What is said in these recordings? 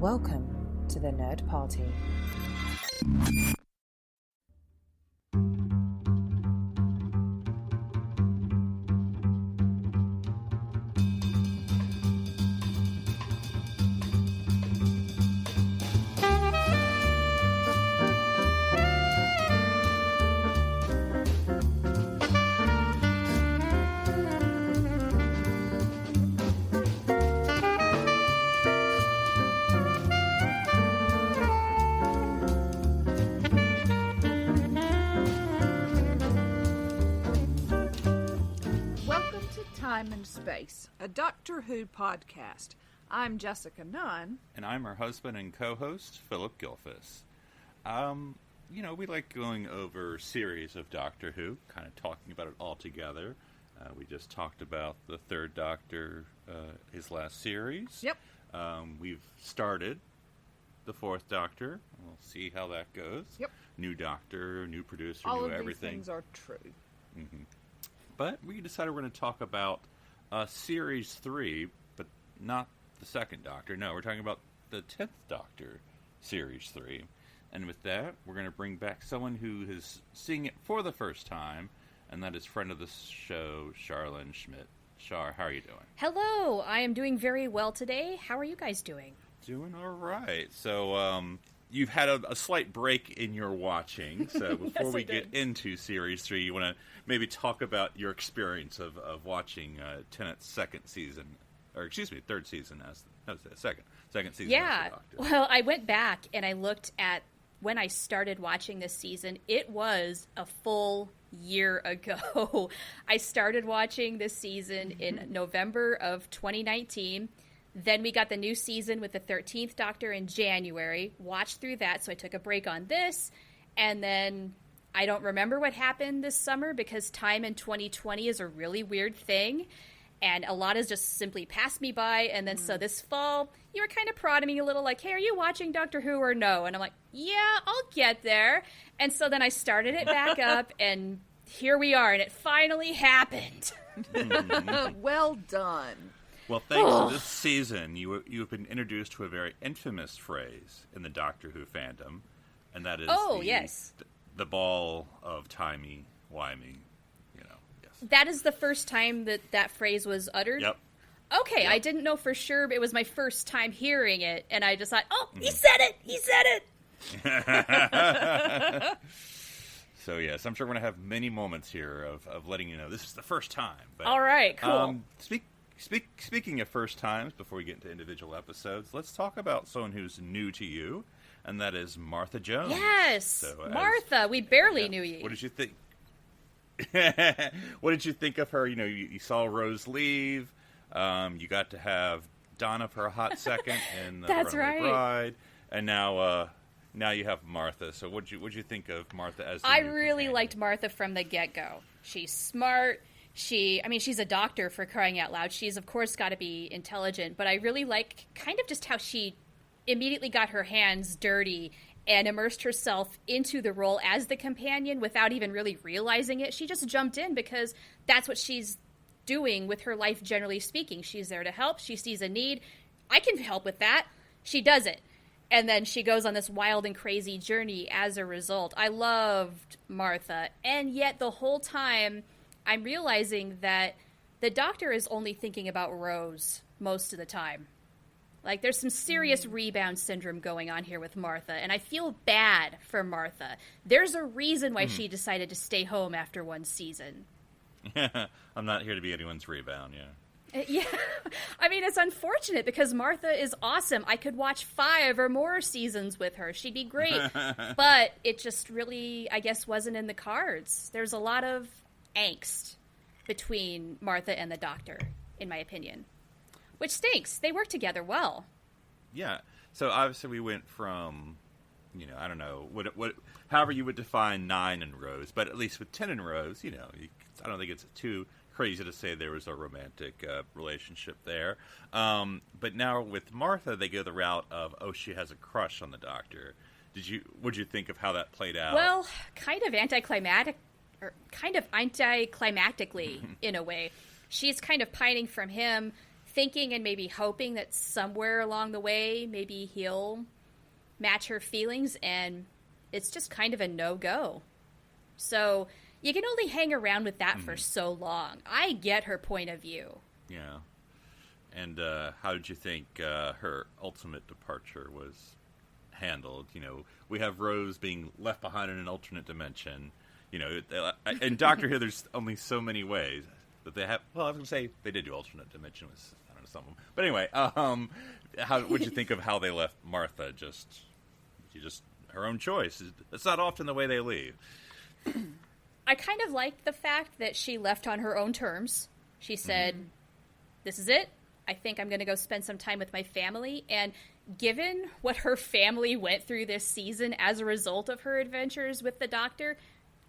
Welcome to the Nerd Party. Space, a Doctor Who podcast. I'm Jessica Nunn. And I'm her husband and co-host, Philip Gilfus. We like going over series of Doctor Who, kind of talking about it all together. We just talked about the Third Doctor, his last series. Yep. We've started the Fourth Doctor. We'll see how that goes. Yep. New Doctor, new producer, all new of everything. These things are true. Mm-hmm. But we decided we're going to talk about Series 3, but not the Second Doctor. No, we're talking about the 10th Doctor, Series 3. And with that, we're going to bring back someone who is seeing it for the first time, and that is friend of the show, Charlene Schmidt. Char, how are you doing? Hello, I am doing very well today. How are you guys doing? Doing all right. So, you've had a slight break in your watching, so before we get into Series 3, you want to maybe talk about your experience of watching Tennant's third season second season. Yeah, well, I went back and I looked at when I started watching this season. It was a full year ago. I started watching this season in November of 2019. Then we got the new season with the 13th Doctor in January. Watched through that, so I took a break on this. And then I don't remember what happened this summer because time in 2020 is a really weird thing. And a lot has just simply passed me by. And then so this fall, you were kind of prodding me a little like, hey, are you watching Doctor Who or no? And I'm like, yeah, I'll get there. And so then I started it back up, and here we are. And it finally happened. Well done. Well, thanks to this season, you've been introduced to a very infamous phrase in the Doctor Who fandom, and that is the ball of timey-wimey, yes. That is the first time that phrase was uttered? Yep. Okay, yep. I didn't know for sure, but it was my first time hearing it, and I just thought, he said it! He said it! So, yes, I'm sure we're going to have many moments here of letting you know this is the first time. But, all right, cool. Speaking of first times, before we get into individual episodes, let's talk about someone who's new to you, and that is Martha Jones. Yes, so Martha. We barely knew you. What did you think? What did you think of her? You saw Rose leave. You got to have Donna for a hot second in the That's Runaway right. Bride, and now you have Martha. So what'd you think of Martha as? I really liked Martha from the get-go. She's smart. She's a doctor, for crying out loud. She's, of course, got to be intelligent, but I really like kind of just how she immediately got her hands dirty and immersed herself into the role as the companion without even really realizing it. She just jumped in because that's what she's doing with her life, generally speaking. She's there to help. She sees a need. I can help with that. She does it. And then she goes on this wild and crazy journey as a result. I loved Martha, and yet the whole time I'm realizing that the Doctor is only thinking about Rose most of the time. Like, there's some serious rebound syndrome going on here with Martha, and I feel bad for Martha. There's a reason why she decided to stay home after one season. I'm not here to be anyone's rebound, Yeah, it's unfortunate because Martha is awesome. I could watch 5 or more seasons with her. She'd be great. But it just really, I guess, wasn't in the cards. There's a lot of angst between Martha and the Doctor, in my opinion, which stinks. They work together well. Yeah. So obviously we went from, I don't know, however you would define 9 and Rose, but at least with 10 and Rose, I don't think it's too crazy to say there was a romantic relationship there. But now with Martha, they go the route of, she has a crush on the Doctor. What'd you think of how that played out? Well, kind of anticlimactically in a way. She's kind of pining from him, thinking and maybe hoping that somewhere along the way, maybe he'll match her feelings, and it's just kind of a no-go. So you can only hang around with that for so long. I get her point of view. Yeah. And how did you think her ultimate departure was handled? You know, we have Rose being left behind in an alternate dimension. You know, in Doctor Who, there's only so many ways that they have. Well, I was going to say they did do alternate dimension with, I don't know, some of them. But anyway, how would you think of how they left Martha? Just her own choice. It's not often the way they leave. I kind of like the fact that she left on her own terms. She said, this is it. I think I'm going to go spend some time with my family. And given what her family went through this season as a result of her adventures with the Doctor,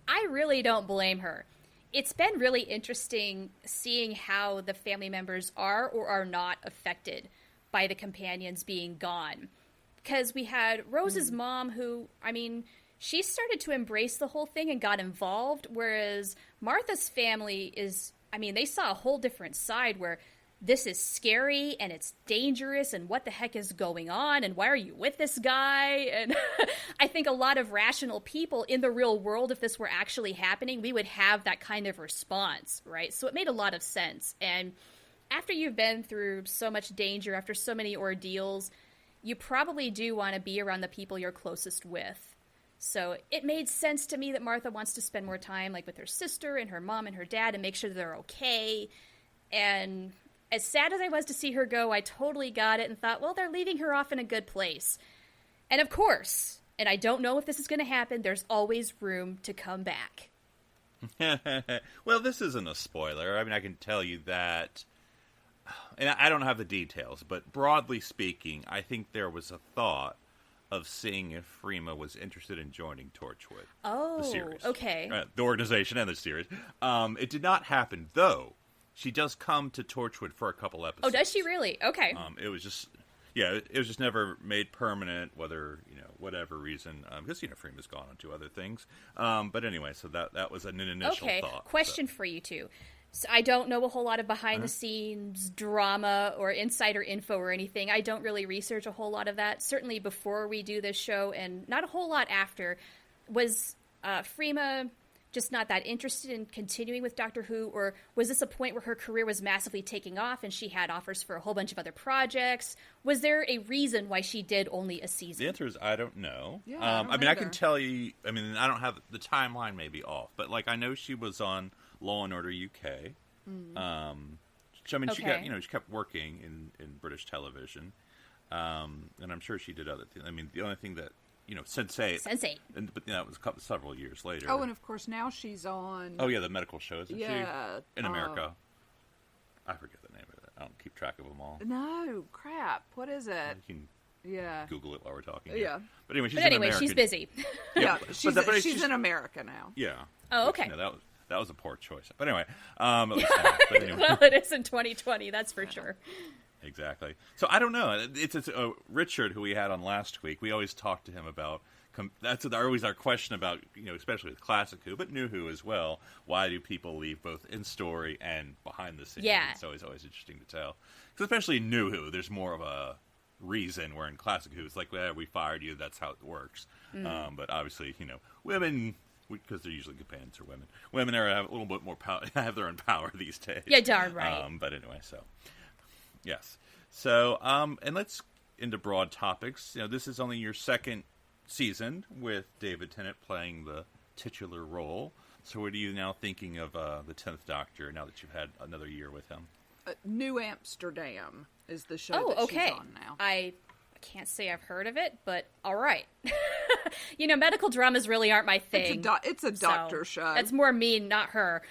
I really don't blame her. It's been really interesting seeing how the family members are or are not affected by the companions being gone. Because we had Rose's mom who, I mean, she started to embrace the whole thing and got involved, whereas Martha's family is, I mean, they saw a whole different side where this is scary and it's dangerous and what the heck is going on and why are you with this guy? And I think a lot of rational people in the real world, if this were actually happening, we would have that kind of response, right? So it made a lot of sense. And after you've been through so much danger, after so many ordeals, you probably do want to be around the people you're closest with. So it made sense to me that Martha wants to spend more time like with her sister and her mom and her dad and make sure they're okay. And as sad as I was to see her go, I totally got it and thought, well, they're leaving her off in a good place. And of course, and I don't know if this is going to happen, there's always room to come back. Well, this isn't a spoiler. I mean, I can tell you that, and I don't have the details, but broadly speaking, I think there was a thought of seeing if Freema was interested in joining Torchwood. Oh, the series. Okay. The organization and the series. It did not happen, though. She does come to Torchwood for a couple episodes. Oh, does she really? Okay. It was just, it was just never made permanent, whether, whatever reason, because, Freema's gone on to other things. But anyway, so that was an initial thought. Question for you two. So I don't know a whole lot of behind-the-scenes drama or insider info or anything. I don't really research a whole lot of that. Certainly before we do this show, and not a whole lot after. Was Freema just not that interested in continuing with Doctor Who, or was this a point where her career was massively taking off and she had offers for a whole bunch of other projects? Was there a reason why she did only a season? The answer is I don't know. Yeah, I can tell you, I don't have, the timeline may be off, but I know she was on Law and Order UK. She kept working in British television. And I'm sure she did other things. I mean, the only thing that, Sense8. But that was several years later. Oh, and of course now she's on. Oh yeah, the medical shows. Yeah, in America. I forget the name of it. I don't keep track of them all. No, crap. What is it? You can Yeah. Google it while we're talking. Yeah. Here. But anyway, she's busy. Yeah, she's in America now. Yeah. Oh, okay. That was a poor choice. But anyway, at least now. But anyway. Well, it is in 2020, that's for sure. Exactly. So I don't know. It's Richard, who we had on last week. We always talk to him about. That's always our question about, especially with Classic Who, but New Who as well. Why do people leave both in story and behind the scenes? Yeah. It's always interesting to tell. Because especially in New Who, there's more of a reason. Where in Classic Who, it's like, we fired you. That's how it works. But obviously, women. Because they're usually companions or women. Women have a little bit more power, have their own power these days. Yeah, darn right. But anyway, so yes. So and let's into broad topics. This is only your second season with David Tennant playing the titular role. So what are you now thinking of the 10th Doctor now that you've had another year with him? New Amsterdam is the show she's on now. I can't say I've heard of it, but all right. Medical dramas really aren't my thing. It's a doctor show. That's more me, not her.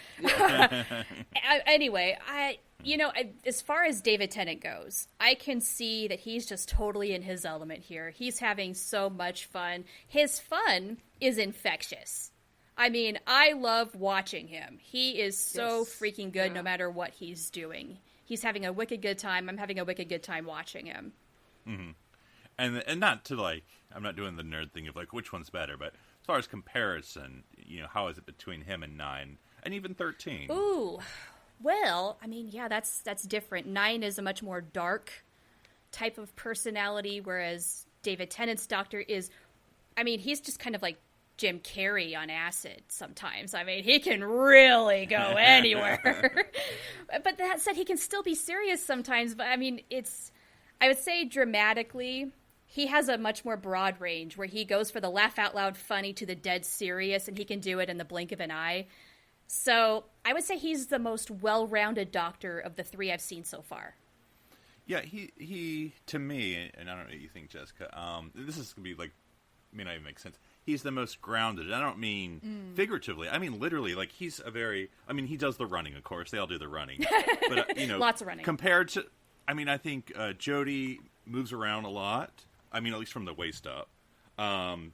Anyway, as far as David Tennant goes, I can see that he's just totally in his element here. He's having so much fun. His fun is infectious. I mean, I love watching him. He is so freaking good no matter what he's doing. He's having a wicked good time. I'm having a wicked good time watching him. Mm-hmm. And not to I'm not doing the nerd thing of which one's better, but as far as comparison, how is it between him and 9 and even 13? Ooh, Well, I mean, yeah, that's different. 9 is a much more dark type of personality, whereas David Tennant's Doctor is, I mean, he's just kind of like Jim Carrey on acid sometimes. I mean, he can really go anywhere. But that said, he can still be serious sometimes. But I mean, I would say dramatically, he has a much more broad range where he goes for the laugh out loud funny to the dead serious, and he can do it in the blink of an eye. So I would say he's the most well-rounded Doctor of the 3 I've seen so far. Yeah, he to me, and I don't know what you think, Jessica, this is going to be like, may not even make sense. He's the most grounded. I don't mean figuratively. I mean literally. Like, he does the running, of course. They all do the running. But, lots of running. Compared to, I mean, I think Jodie moves around a lot. I mean, at least from the waist up.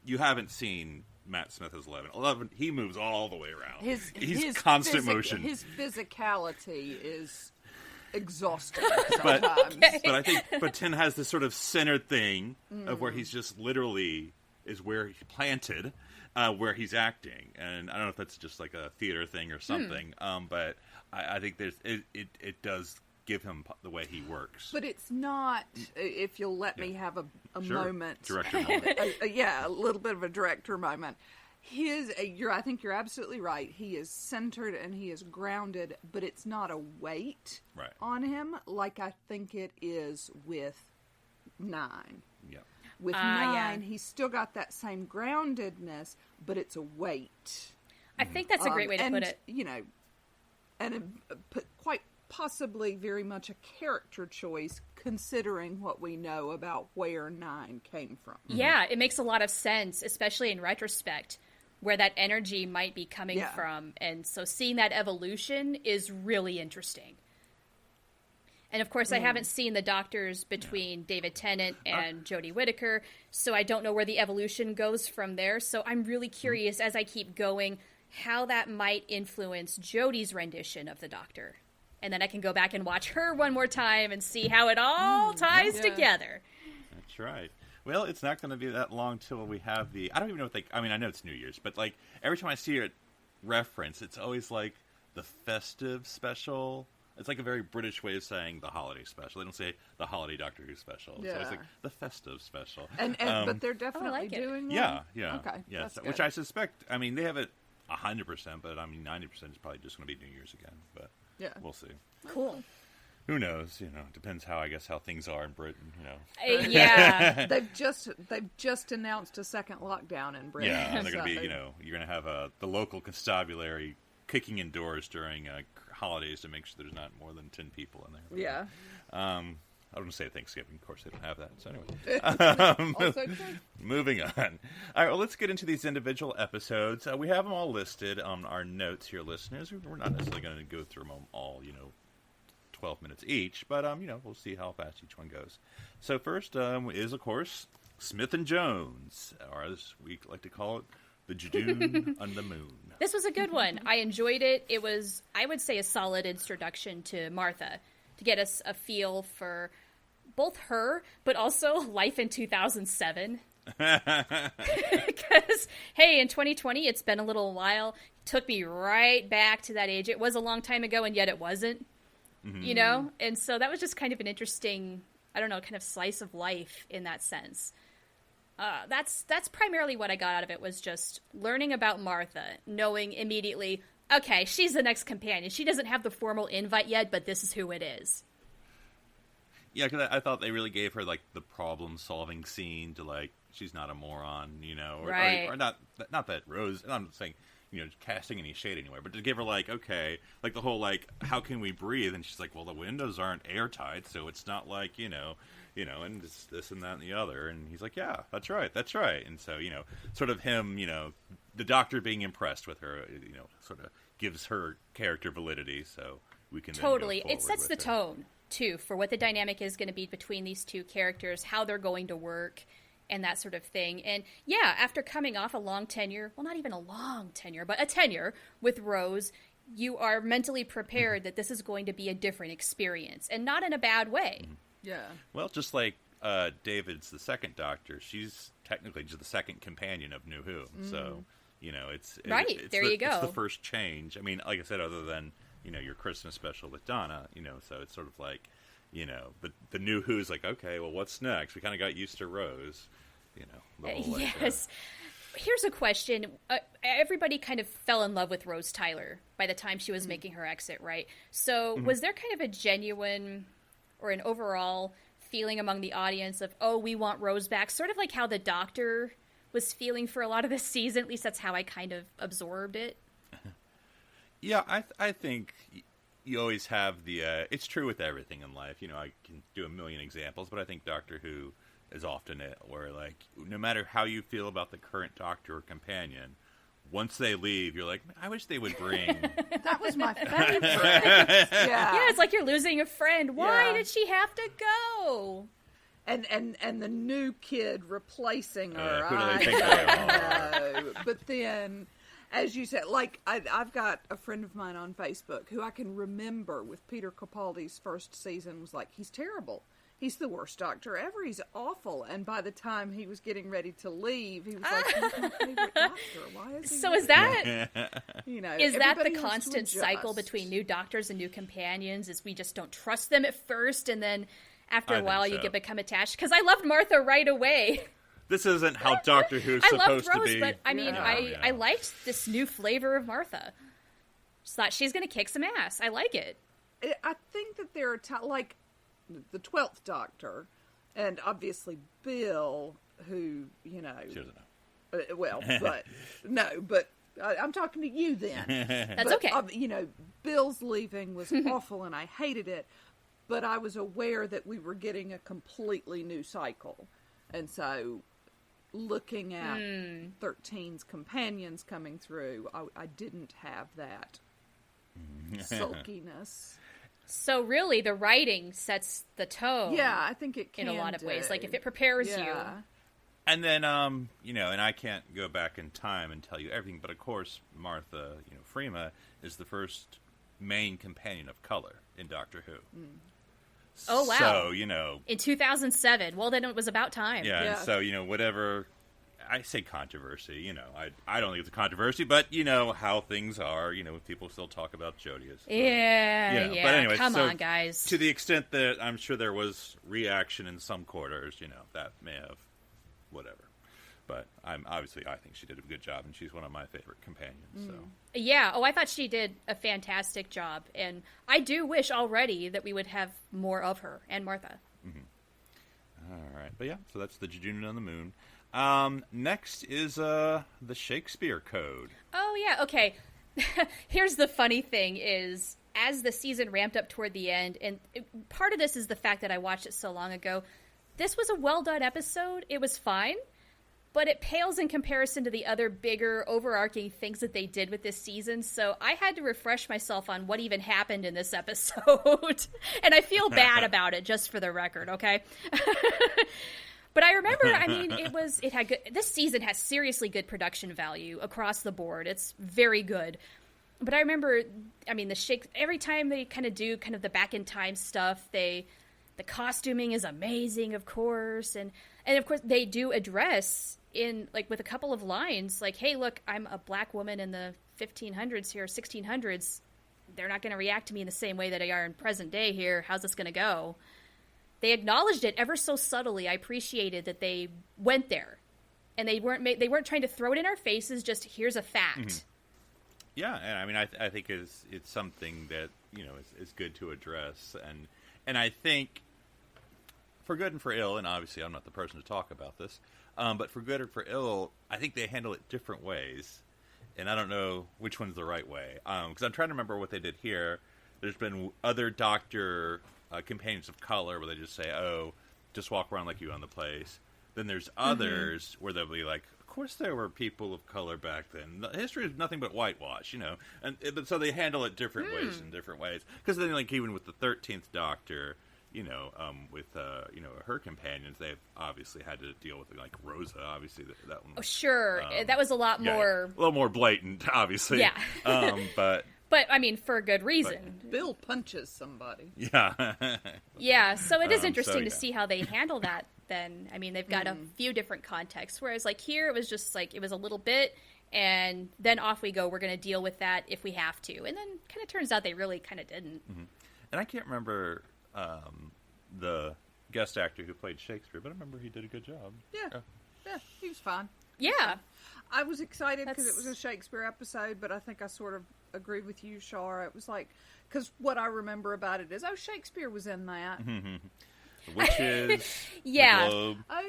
You haven't seen Matt Smith as 11. 11, he moves all the way around. He's constant motion. His physicality is exhausting sometimes. But 10 has this sort of centered thing of where he's just literally is where he's planted, where he's acting. And I don't know if that's just like a theater thing or something, but I think it does give him the way he works. But it's not, if you'll let me have a moment. Director moment. A little bit of a director moment. I think you're absolutely right. He is centered and he is grounded, but it's not a weight on him like I think it is with 9. Yeah. With 9, he's still got that same groundedness, but it's a weight. I think that's a great way to put it. And quite possibly very much a character choice, considering what we know about where 9 came from. Yeah, it makes a lot of sense, especially in retrospect, where that energy might be coming from. And so seeing that evolution is really interesting. And of course, I haven't seen the Doctors between David Tennant and Jodie Whittaker, so I don't know where the evolution goes from there. So I'm really curious, as I keep going, how that might influence Jodie's rendition of the Doctor. And then I can go back and watch her one more time and see how it all ties together. That's right. Well, it's not going to be that long till we have I don't even know what I know it's New Year's, but like every time I see it referenced, it's always like the festive special. It's like a very British way of saying the holiday special. They don't say the holiday Doctor Who special. It's always like the festive special. But they're definitely doing one? Yeah. Okay. Yeah, which I suspect, I mean, they have it 100%, but I mean, 90% is probably just going to be New Year's again. But we'll see. Cool. Who knows? Depends how things are in Britain. Yeah. They've just announced a second lockdown in Britain. Yeah, they're going to be. You're going to have the local constabulary kicking in doors during holidays to make sure there's not more than 10 people in there. Yeah. I wouldn't say Thanksgiving. Of course, they don't have that. So anyway, Also true. Moving on. All right, well, let's get into these individual episodes. We have them all listed on our notes here, listeners. We're not necessarily going to go through them all, 12 minutes each, but we'll see how fast each one goes. So first is, of course, Smith and Jones, or as we like to call it, the Judoon on the Moon. This was a good one. I enjoyed it. It was, I would say, a solid introduction to Martha, to get us a feel for both her, but also life in 2007. Because, hey, in 2020, it's been a little while. It took me right back to that age. It was a long time ago, and yet it wasn't. Mm-hmm. And so that was just kind of an interesting, kind of slice of life in that sense. That's primarily what I got out of it, was just learning about Martha, knowing immediately, okay, she's the next companion. She doesn't have the formal invite yet, but this is who it is. Yeah, because I thought they really gave her, the problem-solving scene to, she's not a moron, Right. Or not that Rose, I'm not saying, casting any shade anywhere, but to give her, okay, the whole, how can we breathe? And she's like, well, the windows aren't airtight, so it's not and it's this and that and the other. And he's like, yeah, that's right. And so, sort of him, the Doctor being impressed with her, sort of gives her character validity, so we can totally. Then go it sets the tone, too, for what the dynamic is going to be between these two characters, how they're going to work, and that sort of thing. And yeah, after coming off a long tenure, well, not even a long tenure, but a tenure with Rose, you are mentally prepared that this is going to be a different experience, and not in a bad way. Mm-hmm. Yeah. Well, just like David's the second Doctor, she's technically just the second companion of New Who. So, it's right. There you go. It's the first change. I mean, like I said, other than your Christmas special with Donna, so it's sort of like, the new Who's like, okay, well, what's next? We kind of got used to Rose, Yes. Here's a question. Everybody kind of fell in love with Rose Tyler by the time she was making her exit, right? So was there kind of a genuine or an overall feeling among the audience of, oh, we want Rose back? Sort of like how the Doctor was feeling for a lot of this season. At least that's how I kind of absorbed it. Yeah, I think you always have the... it's true with everything in life. I can do a million examples, but I think Doctor Who is often it, where, like, no matter how you feel about the current Doctor or companion, once they leave, you're like, I wish they would bring... That was my favorite. Yeah, it's like you're losing a friend. Why did she have to go? And the new kid replacing her. Who do they think they are? But then, as you said, like, I've got a friend of mine on Facebook who I can remember with Peter Capaldi's first season was like, he's terrible. He's the worst Doctor ever. He's awful. And by the time he was getting ready to leave, he was like, he's my favorite Doctor. Why is he So is that... is that the everybody has to constant cycle adjust. between new Doctors and new companions? Is we just don't trust them at first, and then after a while you become attached? Because I loved Martha right away. This isn't how Doctor Who's I loved supposed Rose, to be. but I mean, I liked this new flavor of Martha. Just thought she's going to kick some ass. I like it. I think that there are like the 12th Doctor, and obviously Bill, who, She doesn't know. but I'm talking to you then. That's okay. Bill's leaving was awful, and I hated it, but I was aware that we were getting a completely new cycle, and so looking at 13's companions coming through, I didn't have that sulkiness. So really, the writing sets the tone. Yeah, I think it can in a lot of ways. Like if it prepares you. And then, and I can't go back in time and tell you everything, but of course, Martha, Freema is the first main companion of color in Doctor Who. Oh wow! So in 2007. Well, then it was about time. Yeah. And so whatever. I say controversy, I don't think it's a controversy, but how things are, people still talk about Jodie as... Yeah. But anyway, come on, guys. To the extent that I'm sure there was reaction in some quarters, that may have whatever. But I think she did a good job, and she's one of my favorite companions, so... Yeah, I thought she did a fantastic job, and I do wish already that we would have more of her, and Martha. All right, but yeah, so that's the Jejune on the Moon. Next is the Shakespeare Code. Oh yeah, okay. Here's the funny thing is, as the season ramped up toward the end, and part of this is the fact that I watched it so long ago, this was a well done episode. It was fine, but it pales in comparison to the other bigger overarching things that they did with this season, so I had to refresh myself on what even happened in this episode. And I feel bad about it, just for the record, okay? But I remember, this season has seriously good production value across the board. It's very good. But I remember, every time they kind of do kind of the back in time stuff, the costuming is amazing, of course. And of course they do address in, like, with a couple of lines, like, hey, look, I'm a black woman in the 1500s here, 1600s. They're not going to react to me in the same way that they are in present day here. How's this going to go? They acknowledged it ever so subtly. I appreciated that they went there, and they weren't trying to throw it in our faces. Just here's a fact. Yeah, and I think it's something that is good to address, and I think for good and for ill, and obviously I'm not the person to talk about this, but for good or for ill, I think they handle it different ways, and I don't know which one's the right way because I'm trying to remember what they did here. There's been other Doctor companions of color where they just say, oh, just walk around like you own the place. Then there's others where they'll be like, of course there were people of color back then. History is nothing but whitewash, but so they handle it different ways in different ways. Because then, like, even with the 13th Doctor, with her companions, they've obviously had to deal with, like, Rosa, obviously that one. Oh, sure. That was a lot more... A little more blatant, obviously. Yeah. But, for a good reason. Bill punches somebody. Yeah. Yeah, so it is interesting to see how they handle that then. They've got a few different contexts. Whereas, like, here, it was just, like, it was a little bit, and then off we go. We're going to deal with that if we have to. And then kind of turns out they really kind of didn't. Mm-hmm. And I can't remember the guest actor who played Shakespeare, but I remember he did a good job. Yeah, he was fine. Yeah. I was excited because it was a Shakespeare episode, but I think I sort of agree with you, Char. It was like, because what I remember about it is, Shakespeare was in that. The Witches, yeah. The Globe. Oh,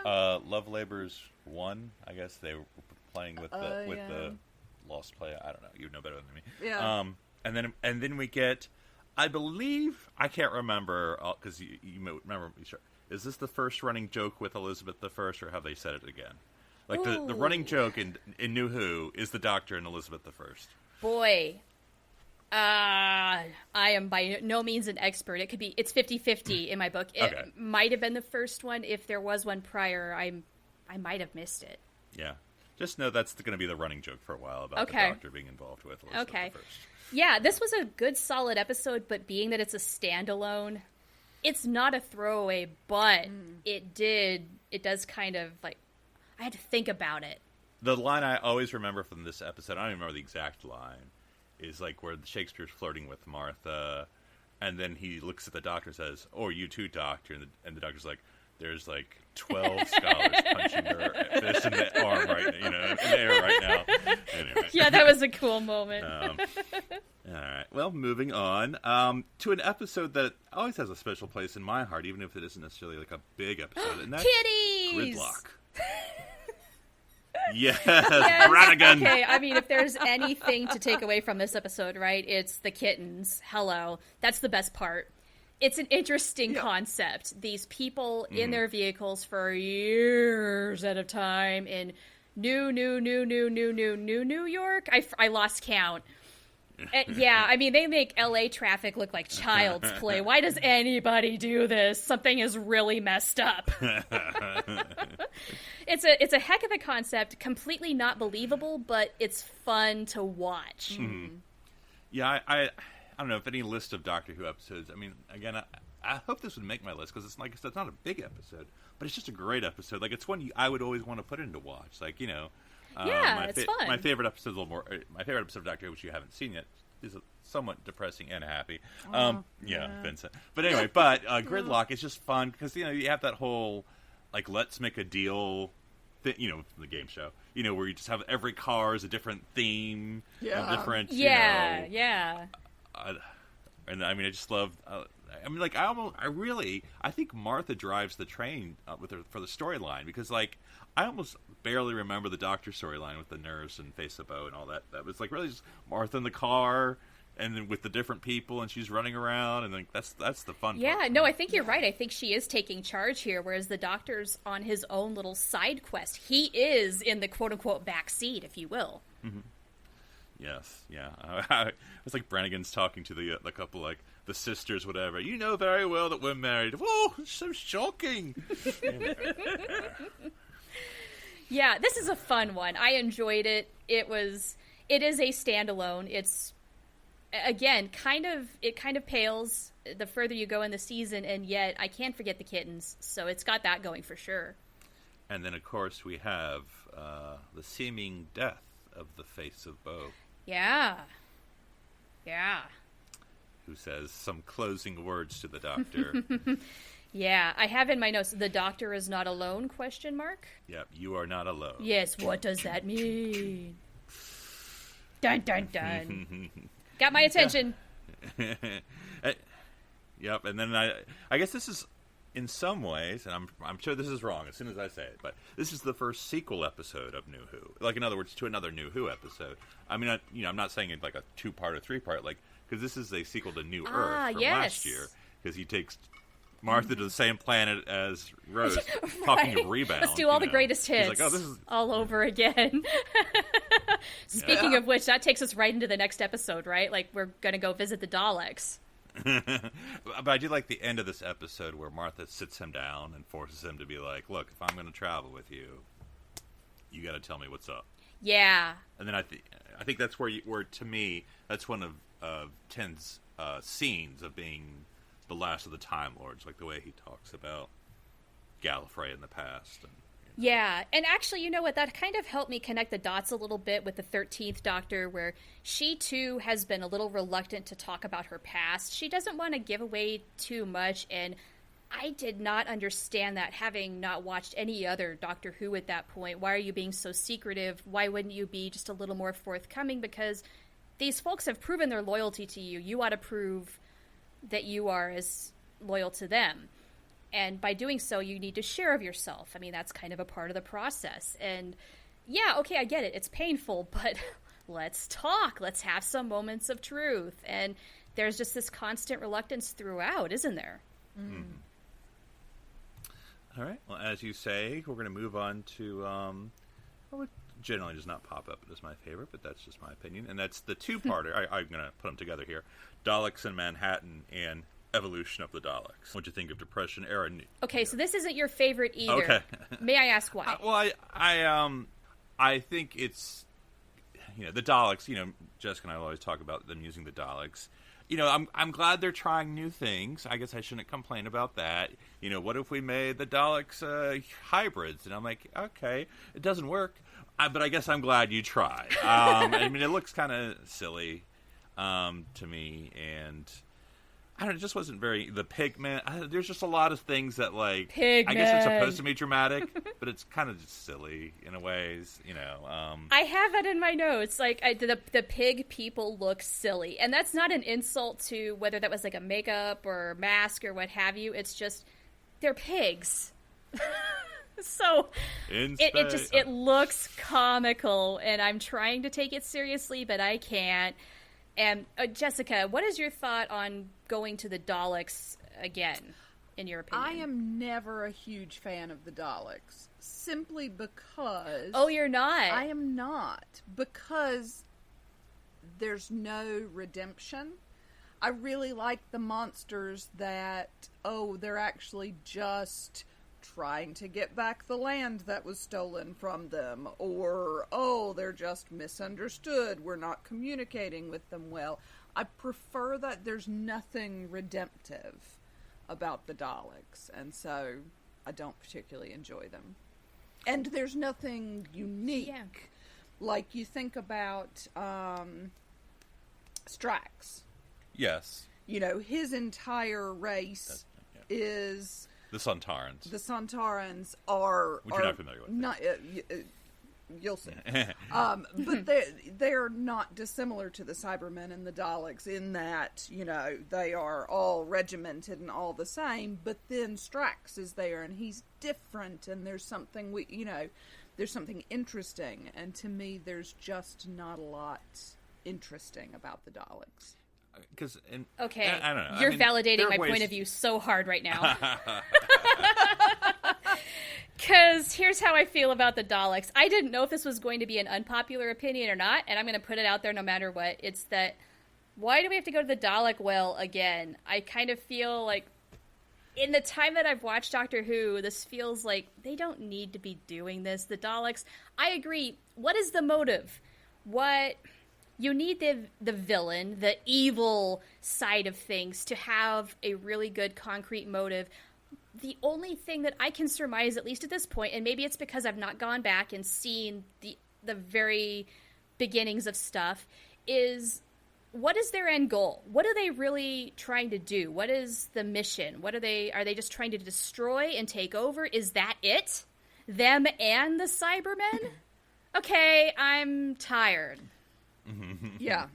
yeah. Love Labor's One. I guess they were playing with the Lost play. I don't know. You know better than me. Yeah. And then we get, I believe, I can't remember, because you remember, is this the first running joke with Elizabeth I, or have they said it again? Like, the running joke in New Who is the Doctor and Elizabeth I. Boy. I am by no means an expert. It's 50-50 in my book. It might have been the first one. If there was one prior, I might have missed it. Yeah. Just know that's going to be the running joke for a while about the Doctor being involved with Elizabeth I. Yeah, this was a good, solid episode, but being that it's a standalone, it's not a throwaway, but it does kind of, like, I had to think about it. The line I always remember from this episode, I don't even remember the exact line, is like where Shakespeare's flirting with Martha, and then he looks at the Doctor and says, "Oh, you too, Doctor," and the Doctor's like, "There's like 12 scholars punching their fist in the arm in the air right now." Anyway. Yeah, that was a cool moment. All right. Well, moving on to an episode that always has a special place in my heart, even if it isn't necessarily like a big episode, and that's Kitties! Gridlock. Yes, Brannigan. Okay, I mean, if there's anything to take away from this episode, right, it's the kittens. Hello. That's the best part. It's an interesting concept. These people in their vehicles for years at a time in New York. I lost count. Yeah, I mean, they make LA traffic look like child's play. Why does anybody do this? Something is really messed up. It's a heck of a concept, completely not believable, but it's fun to watch. Mm-hmm. Yeah, I don't know if any list of Doctor Who episodes. I mean, again, I hope this would make my list because it's like it's not a big episode, but it's just a great episode. Like it's one I would always want to put in to watch. Like it's fun. My favorite episode, my favorite episode of Doctor Who, which you haven't seen yet, is somewhat depressing and happy. Vincent. But anyway, Gridlock is just fun because you have that whole like let's make a deal. From the game show, where you just have every car is a different theme, different, and I mean, I just love. I mean, like I think Martha drives the train with her for the storyline because, like, I almost barely remember the Doctor storyline with the nurse and Face the Bow and all that. That was like really just Martha in the car. And then with the different people, and she's running around, and like that's the fun part. Yeah, no, I think you're right. I think she is taking charge here, whereas the Doctor's on his own little side quest. He is in the quote-unquote back seat, if you will. Mm-hmm. Yes, yeah. It's like Brannigan's talking to the couple, like the sisters, whatever. You know very well that we're married. Whoa, it's so shocking. Yeah, this is a fun one. I enjoyed it. It is a standalone. It's again, it kind of pales the further you go in the season, and yet I can't forget the kittens, so it's got that going for sure. And then, of course, we have the seeming death of the Face of Bow. Yeah. Who says some closing words to the Doctor. Yeah, I have in my notes, the Doctor is not alone, ? Yep, you are not alone. Yes, what does that mean? Dun, dun, dun. Got my attention. Yep, and then I guess this is, in some ways, and I'm sure this is wrong as soon as I say it, but this is the first sequel episode of New Who. Like, in other words, to another New Who episode. I mean, I'm not saying it like a 2-part or 3-part, like, because this is a sequel to New Earth from last year, because he takes Martha to the same planet as Rose, talking of rebound. Let's do all the greatest hits like, this is all over again. Speaking of which, that takes us right into the next episode, right? Like, we're going to go visit the Daleks. But I do like the end of this episode where Martha sits him down and forces him to be like, look, if I'm going to travel with you, you got to tell me what's up. Yeah. And then I think that's where to me, that's one of Ten's scenes of being the last of the Time Lords, like the way he talks about Gallifrey in the past. And, Yeah, and actually, you know what? That kind of helped me connect the dots a little bit with the 13th Doctor, where she, too, has been a little reluctant to talk about her past. She doesn't want to give away too much, and I did not understand that, having not watched any other Doctor Who at that point. Why are you being so secretive? Why wouldn't you be just a little more forthcoming? Because these folks have proven their loyalty to you. You ought to prove that you are as loyal to them. And by doing so, you need to share of yourself. I mean, that's kind of a part of the process. And yeah, okay, I get it. It's painful, but let's talk. Let's have some moments of truth. And there's just this constant reluctance throughout, isn't there? Mm. All right. Well, as you say, we're going to move on to what generally does not pop up as my favorite, but that's just my opinion. And that's the two-parter. I'm going to put them together here. Daleks in Manhattan and Evolution of the Daleks. What'd you think of Depression era? Okay, so this isn't your favorite either. Okay. May I ask why? I think it's, the Daleks, Jessica and I always talk about them using the Daleks. I'm glad they're trying new things. I guess I shouldn't complain about that. What if we made the Daleks hybrids? And I'm like, okay, it doesn't work, but I guess I'm glad you tried. I mean, it looks kind of silly to me, and I don't know, it just wasn't the pigment. There's just a lot of things that, pigment. I guess it's supposed to be dramatic, but it's kind of just silly in ways, I have that in my notes. The pig people look silly. And that's not an insult to whether that was a makeup or mask or what have you. It's just, they're pigs. So it looks comical, and I'm trying to take it seriously, but I can't. And Jessica, what is your thought on going to the Daleks again, in your opinion? I am never a huge fan of the Daleks, simply because... Oh, you're not? I am not, because there's no redemption. I really like the monsters that, they're actually just trying to get back the land that was stolen from them, or, they're just misunderstood, we're not communicating with them well. I prefer that there's nothing redemptive about the Daleks, and so I don't particularly enjoy them. And there's nothing unique. Yeah. Like, you think about Strax. Yes. His entire race is... The Sontarans. The Sontarans are... Which you're not familiar with. Not, you'll see. But they're not dissimilar to the Cybermen and the Daleks in that, they are all regimented and all the same, but then Strax is there and he's different, and there's something, there's something interesting, and to me there's just not a lot interesting about the Daleks. Okay, I don't know. You're validating my point of view so hard right now. Because here's how I feel about the Daleks. I didn't know if this was going to be an unpopular opinion or not, and I'm going to put it out there no matter what. It's that, why do we have to go to the Dalek well again? I kind of feel like, in the time that I've watched Doctor Who, this feels like they don't need to be doing this. The Daleks, I agree. What is the motive? You need the villain, the evil side of things, to have a really good concrete motive. The only thing that I can surmise, at least at this point, and maybe it's because I've not gone back and seen the very beginnings of stuff, is what is their end goal? What are they really trying to do? What is the mission? Are they just trying to destroy and take over? Is that it? Them and the Cybermen? Okay, I'm tired. Yeah.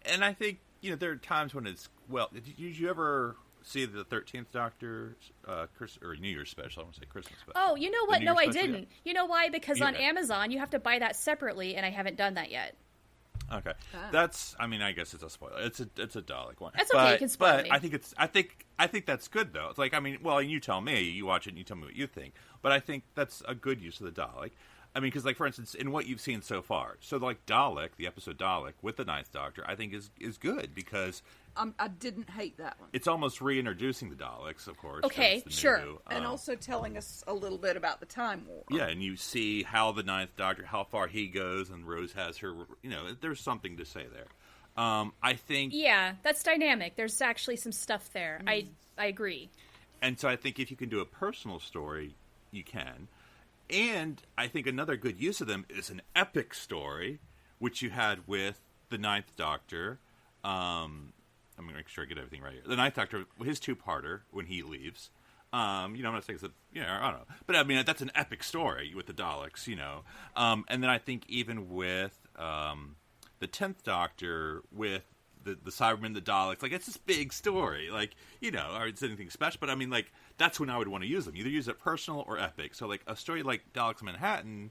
And I think, there are times when it's, did you ever see the 13th Doctor New Year's special? I want to say Christmas special. Oh, you know what? No, I didn't. Yeah. You know why? Because on Amazon, you have to buy that separately, and I haven't done that yet. Okay. That's, I guess it's a spoiler. It's a Dalek one. That's okay, you can spoil me. I think that's good, though. It's like, you tell me, you watch it and you tell me what you think. But I think that's a good use of the Dalek. Because, for instance, in what you've seen so far, so, Dalek, the episode Dalek, with the Ninth Doctor, I think is good, because... I didn't hate that one. It's almost reintroducing the Daleks, of course. Okay, sure. And also telling us a little bit about the Time War. Yeah, and you see how the Ninth Doctor, how far he goes, and Rose has her... there's something to say there. I think... Yeah, that's dynamic. There's actually some stuff there. I agree. And so I think if you can do a personal story, you can... And I think another good use of them is an epic story, which you had with the Ninth Doctor. I'm going to make sure I get everything right here. The Ninth Doctor, his two-parter, when he leaves. I'm not saying it's I don't know. But, I mean, that's an epic story with the Daleks, And then I think even with the 10th Doctor, with the Cybermen, the Daleks, like, it's this big story. Like, or it's anything special. But, I mean, like, that's when I would want to use them. Either use it personal or epic. So, like, a story like Daleks Manhattan,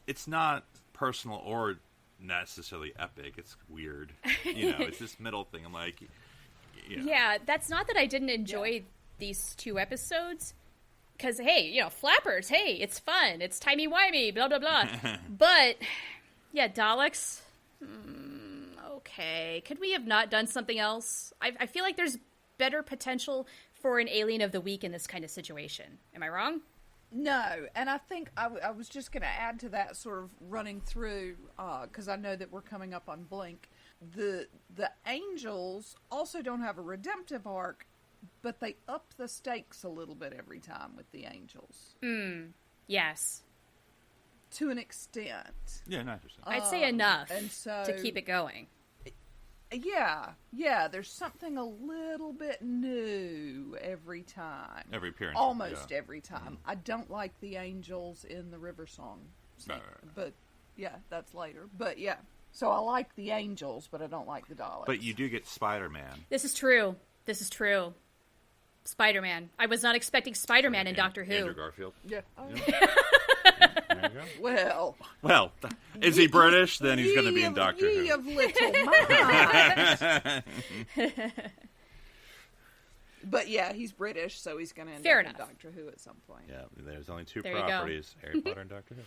it's not personal or necessarily epic. It's weird. It's this middle thing. I'm like, Yeah, that's not that I didn't enjoy these 2 episodes. Because, hey, flappers, hey, it's fun. It's timey-wimey, blah, blah, blah. But, yeah, Daleks, okay. Could we have not done something else? I feel like there's better potential for an Alien of the Week in this kind of situation. Am I wrong? No, and I think I was just going to add to that, sort of running through, because I know that we're coming up on Blink. The Angels also don't have a redemptive arc, but they up the stakes a little bit every time with the Angels. Yes. To an extent. Yeah, not just. I'd say enough and so, to keep it going. Yeah, there's something a little bit new every time. Every appearance. Almost every time. I don't like the Angels in the River Song. Right. But, yeah, that's later. But, yeah. So I like the Angels, but I don't like the Daleks. But you do get Spider-Man. This is true. Spider-Man. I was not expecting Spider-Man in Doctor Who. Andrew Garfield. Yeah. There you go. Well, is he British? Then he's going to be in Doctor Who. Of little mind. But yeah, he's British, so he's going to end up in Doctor Who at some point. Yeah, there's only 2 properties: Harry Potter and Doctor Who.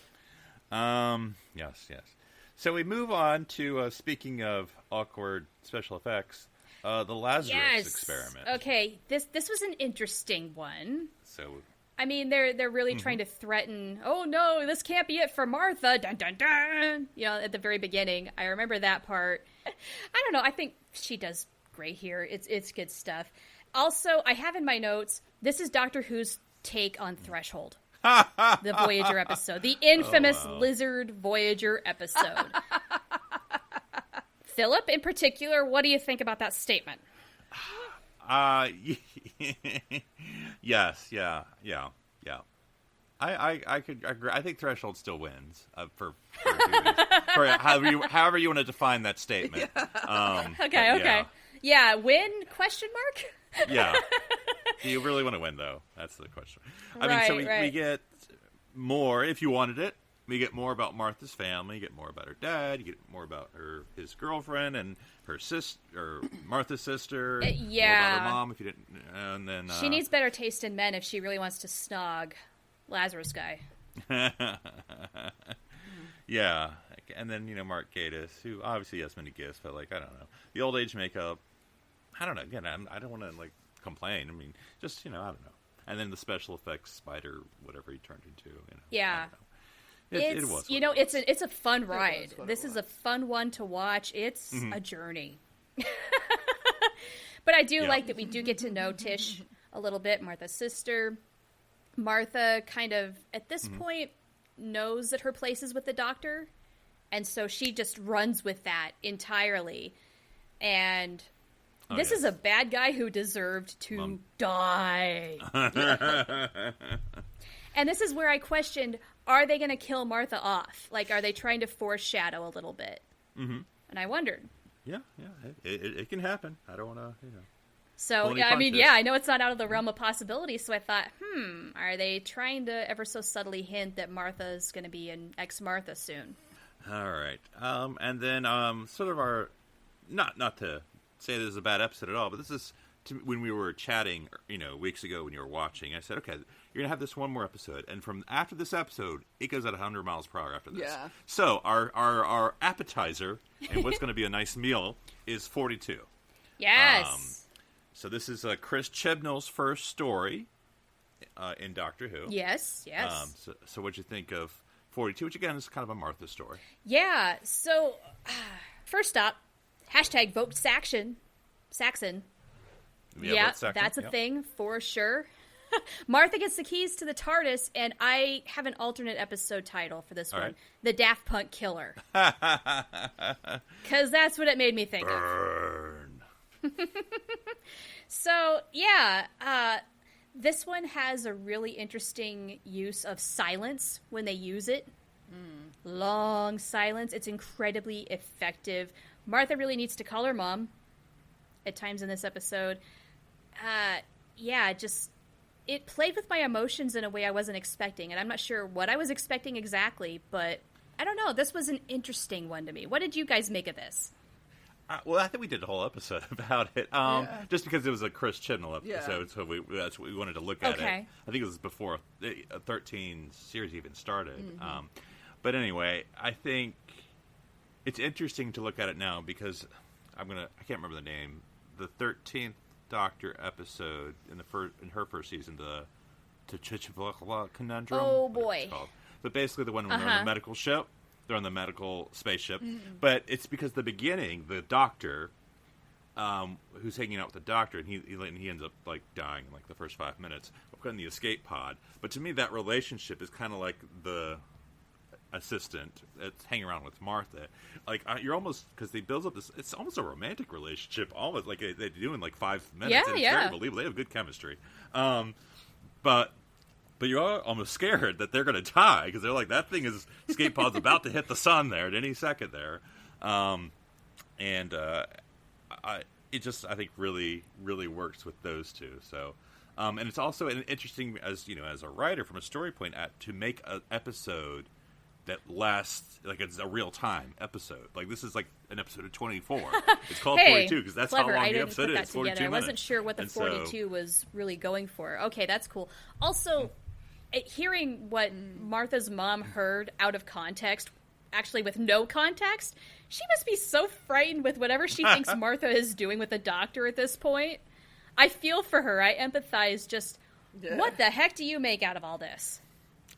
Yes. So we move on to speaking of awkward special effects. The Lazarus experiment. Okay, this was an interesting one. So, I mean, they're really trying to threaten. Oh no, this can't be it for Martha. Dun dun dun. At the very beginning, I remember that part. I don't know. I think she does great here. It's good stuff. Also, I have in my notes. This is Doctor Who's take on Threshold, the Voyager episode, the infamous Lizard Voyager episode. Philip, in particular, what do you think about that statement? Yes, yeah. I could agree. I think Threshold still wins for however you want to define that statement. Okay. Yeah, win? Question mark? Yeah. Do you really want to win, though? That's the question. We get more, if you wanted it. We get more about Martha's family. You get more about her dad. You get more about his girlfriend and her sister, or Martha's sister. Yeah. More about her mom, if you didn't. And then she needs better taste in men if she really wants to snog Lazarus guy. Yeah, and then Mark Gatiss, who obviously has many gifts, but I don't know, the old age makeup. I don't know. Again, I don't want to complain. I mean, just I don't know. And then the special effects spider, whatever he turned into. Yeah. It was. It's a fun ride. This is a fun one to watch. It's a journey. But I do like that we do get to know Tish a little bit, Martha's sister. Martha kind of, at this point, knows that her place is with the Doctor. And so she just runs with that entirely. And this is a bad guy who deserved to die. And this is where I questioned, are they going to kill Martha off? Are they trying to foreshadow a little bit? Mm-hmm. And I wondered. Yeah, it can happen. I don't want to, So, I know it's not out of the realm of possibility, so I thought, are they trying to ever so subtly hint that Martha's going to be an ex-Martha soon? All right. And then sort of our, not to say this is a bad episode at all, but this is, when we were chatting, weeks ago when you were watching, I said, okay, you're going to have this one more episode, and from after this episode, it goes at 100 miles per hour after this. Yeah. So our appetizer, and what's going to be a nice meal, is 42. Yes. So this is Chris Chibnall's first story in Doctor Who. Yes. So what'd you think of 42, which again is kind of a Martha story? Yeah, so first up, #vote Saxon. Yeah, that's a thing for sure. Martha gets the keys to the TARDIS, and I have an alternate episode title for this one. Right. The Daft Punk Killer. Because that's what it made me think of. So, yeah, this one has a really interesting use of silence when they use it. Long silence. It's incredibly effective. Martha really needs to call her mom at times in this episode. It played with my emotions in a way I wasn't expecting, and I'm not sure what I was expecting exactly, but I don't know. This was an interesting one to me. What did you guys make of this? Well, I think we did a whole episode about it, just because it was a Chris Chibnall episode, so that's what we wanted to look at it. I think it was before a 13 series even started. But anyway, I think it's interesting to look at it now because I can't remember the name. The 13th Doctor episode in her first season, the T'Challa Conundrum. Oh boy! But basically, the one when they're on the medical ship, they're on the medical spaceship. But it's because the beginning, the Doctor, who's hanging out with the Doctor, and he ends up like dying in like the first 5 minutes in the escape pod. But to me, that relationship is kind of like the assistant that's hanging around with Martha. Like you're almost, because they build up this, it's almost a romantic relationship, almost like they do in like 5 minutes. And it's very believable. They have good chemistry. But you're almost scared that they're going to die because they're like, that thing is, escape pod's about to hit the sun there at any second there. It just, I think, really, really works with those two. So, and it's also an interesting, as a writer from a story point, to make an episode that lasts, like it's a real-time episode. Like, this is like an episode of 24. It's called 42 because that's clever. How long the episode is, 42 minutes. I wasn't sure what the 42 was really going for. Okay, that's cool. Also, hearing what Martha's mom heard out of context, actually with no context, she must be so frightened with whatever she thinks Martha is doing with the Doctor at this point. I feel for her. I empathize. Just, what the heck do you make out of all this?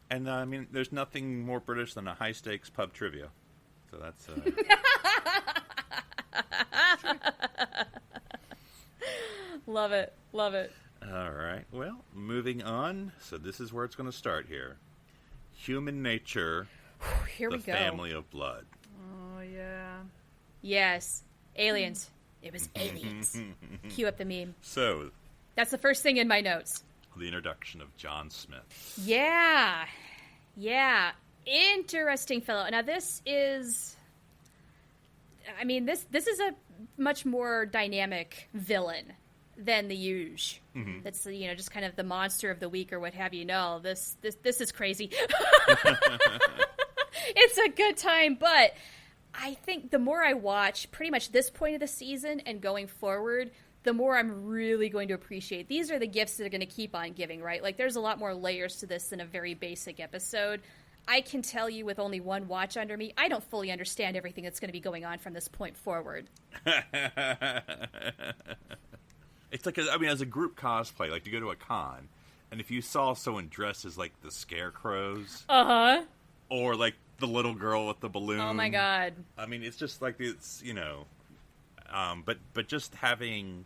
And, I mean, there's nothing more British than a high-stakes pub trivia. So that's... Love it. Love it. All right. Well, moving on. So this is where it's going to start here. Human nature, here we go. The family of blood. Oh, yeah. Yes. Aliens. It was aliens. Cue up the meme. So... that's the first thing in my notes. The introduction of John Smith. Yeah. Yeah. Interesting fellow. Now, this is... I mean, this is a much more dynamic villain than the Huge. That's, just kind of the monster of the week or what have you. No, this is crazy. It's a good time, but I think the more I watch pretty much this point of the season and going forward, the more I'm really going to appreciate. These are the gifts that are going to keep on giving, right? Like, there's a lot more layers to this than a very basic episode. I can tell you with only one watch under me, I don't fully understand everything that's going to be going on from this point forward. It's like, as a group cosplay, like, to go to a con, and if you saw someone dressed as, like, the scarecrows. Or, like, the little girl with the balloon. Oh, my God. I mean, it's just like, it's, but just having...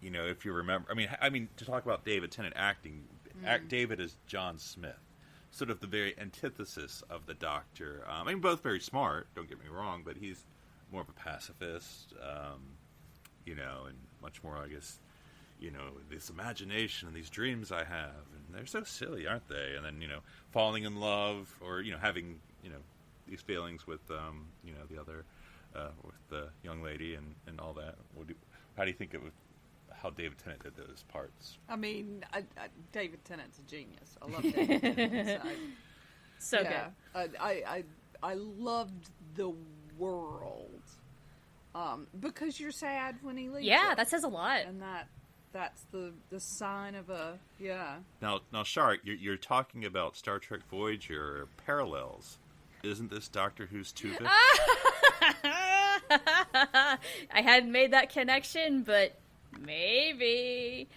if you remember, I mean, to talk about David Tennant acting, David is John Smith, sort of the very antithesis of the Doctor. Both very smart, don't get me wrong, but he's more of a pacifist, and much more, I guess, this imagination and these dreams I have, and they're so silly, aren't they? And then, falling in love, or, having, these feelings with, the other, with the young lady and all that. How do you think it would... how David Tennant did those parts? David Tennant's a genius. I love David Tennant. So good. I loved the world. Because you're sad when he leaves. Yeah, that says a lot. And that's the sign of a... Yeah. Now, Char, you're talking about Star Trek Voyager parallels. Isn't this Doctor Who's Tuvok? I hadn't made that connection, but maybe.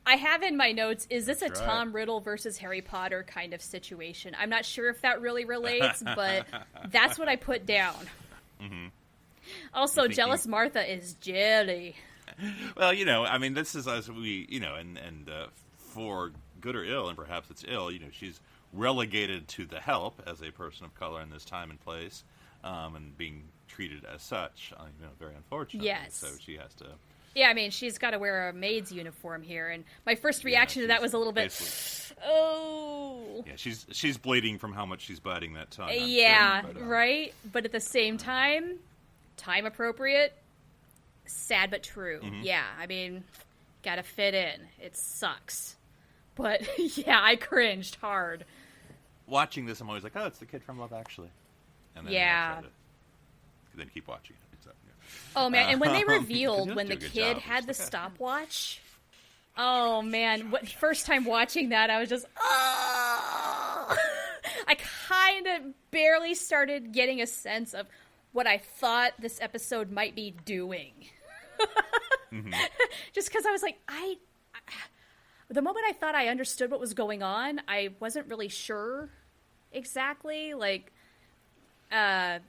I have in my notes, is this That's a right. Tom Riddle versus Harry Potter kind of situation? I'm not sure if that really relates, but that's what I put down. Mm-hmm. Also, jealous Martha is jelly. Well, this is as we, and for good or ill, and perhaps it's ill, she's relegated to the help as a person of color in this time and place, and being treated as such, very unfortunately. Yes. So she has to... Yeah, I mean, she's got to wear a maid's uniform here, and my first reaction to that was a little bit, oh. Yeah, she's bleeding from how much she's biting that tongue. Yeah, sure, but, right? But at the same time appropriate, sad but true. Mm-hmm. Yeah, I mean, gotta fit in. It sucks. But, yeah, I cringed hard. Watching this, I'm always like, oh, it's the kid from Love Actually. And then I try to then keep watching it. Oh, man, and when they revealed when the kid had the stopwatch, oh, man, first time watching that, I was just, oh! I kind of barely started getting a sense of what I thought this episode might be doing. Mm-hmm. Just because I was like, the moment I thought I understood what was going on, I wasn't really sure exactly, like, they're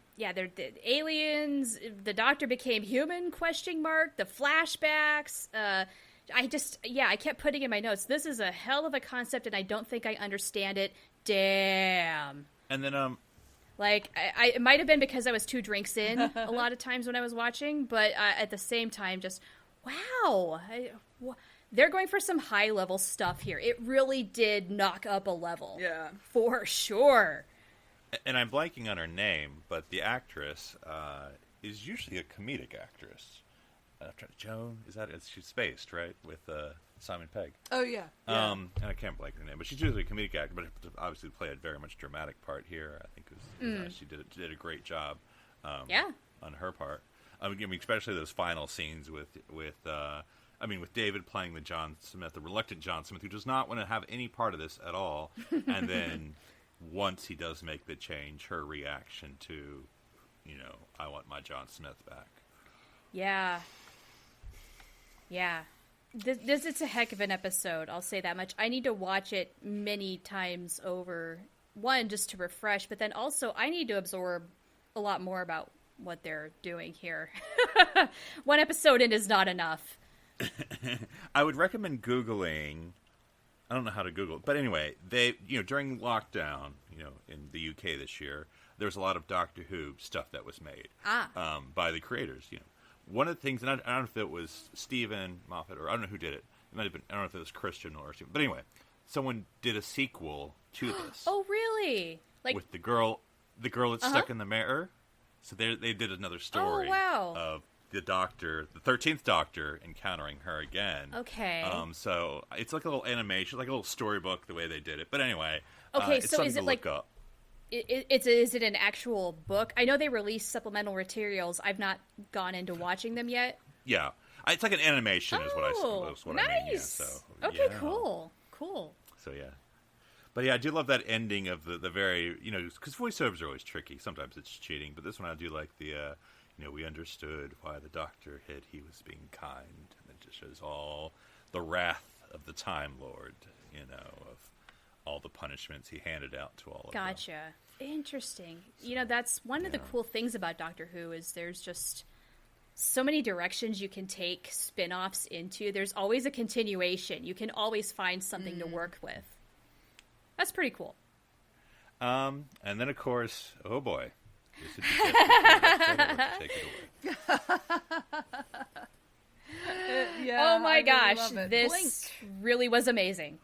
the aliens, the doctor became human, ? The flashbacks, I kept putting in my notes, this is a hell of a concept and I don't think I understand it. Damn. And then, it might have been because I was 2 drinks in a lot of times when I was watching, but at the same time, just, wow. They're going for some high-level stuff here. It really did knock up a level. Yeah. For sure. And I'm blanking on her name, but the actress is usually a comedic actress. Joan, she's spaced, right? With Simon Pegg. Oh, yeah. And I can't blank her name, but she's usually a comedic actor, but obviously played a very much dramatic part here. I think she did a great job on her part. I mean, especially those final scenes with David playing the reluctant John Smith, who does not want to have any part of this at all, and then once he does make the change, her reaction to, I want my John Smith back. Yeah. Yeah. This is a heck of an episode, I'll say that much. I need to watch it many times over. One, just to refresh, but then also I need to absorb a lot more about what they're doing here. One episode in is not enough. I would recommend Googling... I don't know how to Google it. But anyway, they, during lockdown, in the UK this year, there was a lot of Doctor Who stuff that was made by the creators. One of the things, and I don't know if it was Stephen Moffat or I don't know who did it. It might have been, I don't know if it was Christian or Stephen. But anyway, someone did a sequel to this. Oh, really? With the girl that's stuck in the mirror. So they did another story of the Doctor, the 13th Doctor, encountering her again. Okay. So it's like a little animation, like a little storybook, the way they did it. But anyway, it's so is it like up. Is it an actual book? I know they released supplemental materials. I've not gone into watching them yet. Yeah, it's like an animation, is what I nice. I mean. Yeah, so okay, cool. So yeah. But yeah, I do love that ending of the very, because voiceovers are always tricky. Sometimes it's cheating, but this one I do like the. We understood why the Doctor he was being kind, and it just shows all the wrath of the Time Lord, of all the punishments he handed out to all of them. Gotcha. Interesting. That's one of the cool things about Doctor Who is there's just so many directions you can take spin-offs into. There's always a continuation. You can always find something to work with. That's pretty cool. And then, of course, oh boy. Take it away. Oh my gosh, this really was amazing.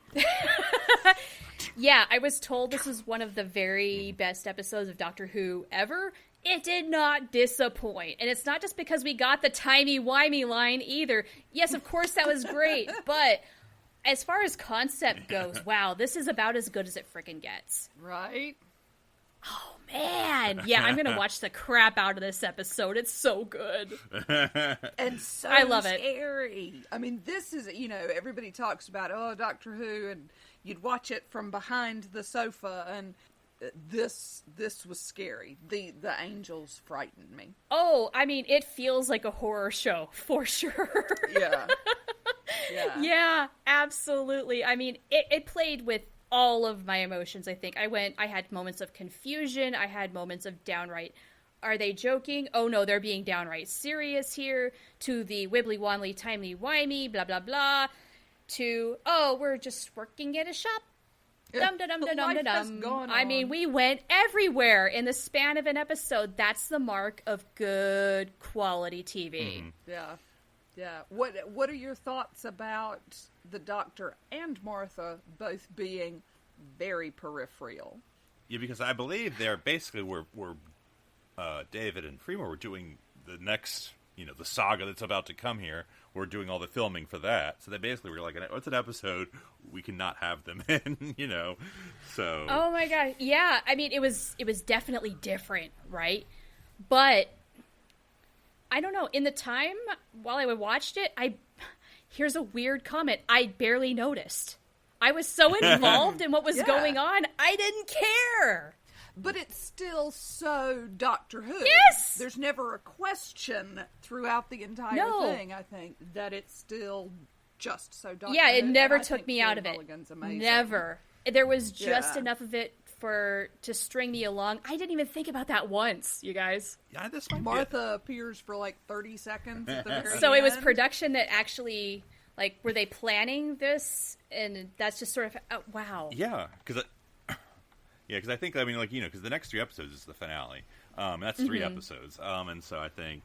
Yeah, I was told this was one of the very best episodes of Doctor Who ever. It did not disappoint. And it's not just because we got the timey-wimey line either. Yes, of course that was great, but as far as concept goes, wow, this is about as good as it frickin' gets. Right? Oh, man. Yeah, I'm going to watch the crap out of this episode. It's so good. And so I love scary. I mean, this is, everybody talks about, Doctor Who, and you'd watch it from behind the sofa, and this was scary. The angels frightened me. Oh, I mean, it feels like a horror show, for sure. Yeah. Yeah, absolutely. I mean, it played with all of my emotions, I think. I had moments of confusion. I had moments of downright, are they joking? Oh no, they're being downright serious here, to the wibbly-wobbly, timely-wimey, blah, blah, blah. to, oh, we're just working at a shop. Dum-da-dum-da-dum-da-dum. I mean, we went everywhere in the span of an episode. That's the mark of good quality TV. Mm-hmm. Yeah. Yeah. What are your thoughts about the Doctor and Martha both being very peripheral? Yeah, because I believe they're basically were David and Freeman were doing the next, the saga that's about to come here. We're doing all the filming for that. So they basically were like, what's an episode we cannot have them in, so. Oh my God. Yeah. I mean, it was definitely different, right? But I don't know. In the time while I watched it, here's a weird comment. I barely noticed. I was so involved in what was going on, I didn't care. But it's still so Doctor Who. Yes! There's never a question throughout the entire thing, I think, that it's still just so Doctor Who. Yeah, it never and took me out of it. Amazing. Never. There was just enough of it to string me along. I didn't even think about that once, you guys. Yeah, this might Martha appears for like 30 seconds at the very end. So it was production that actually, like, were they planning this? And that's just sort of, wow. Yeah, because I think, because the next 3 episodes is the finale. That's 3 episodes. And so I think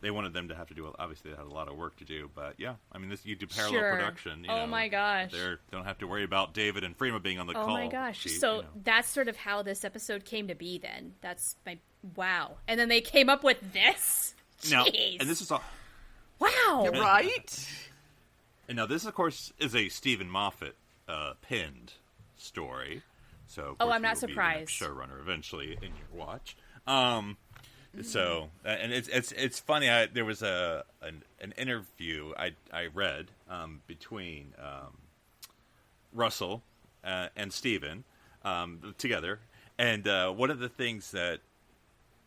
they wanted them to have to do, obviously they had a lot of work to do, but yeah, I mean, you do parallel production. Oh my gosh. They don't have to worry about David and Freema being on the call. Oh my gosh. So that's sort of how this episode came to be then. That's wow. And then they came up with this? Jeez. Now, and this is all... Wow. You're right? And now this, of course, is a Stephen Moffat pinned story. So, of course, I'm not surprised. Be the next showrunner eventually in your watch. So, and it's funny. There was an interview I read between Russell and Stephen together, and one of the things that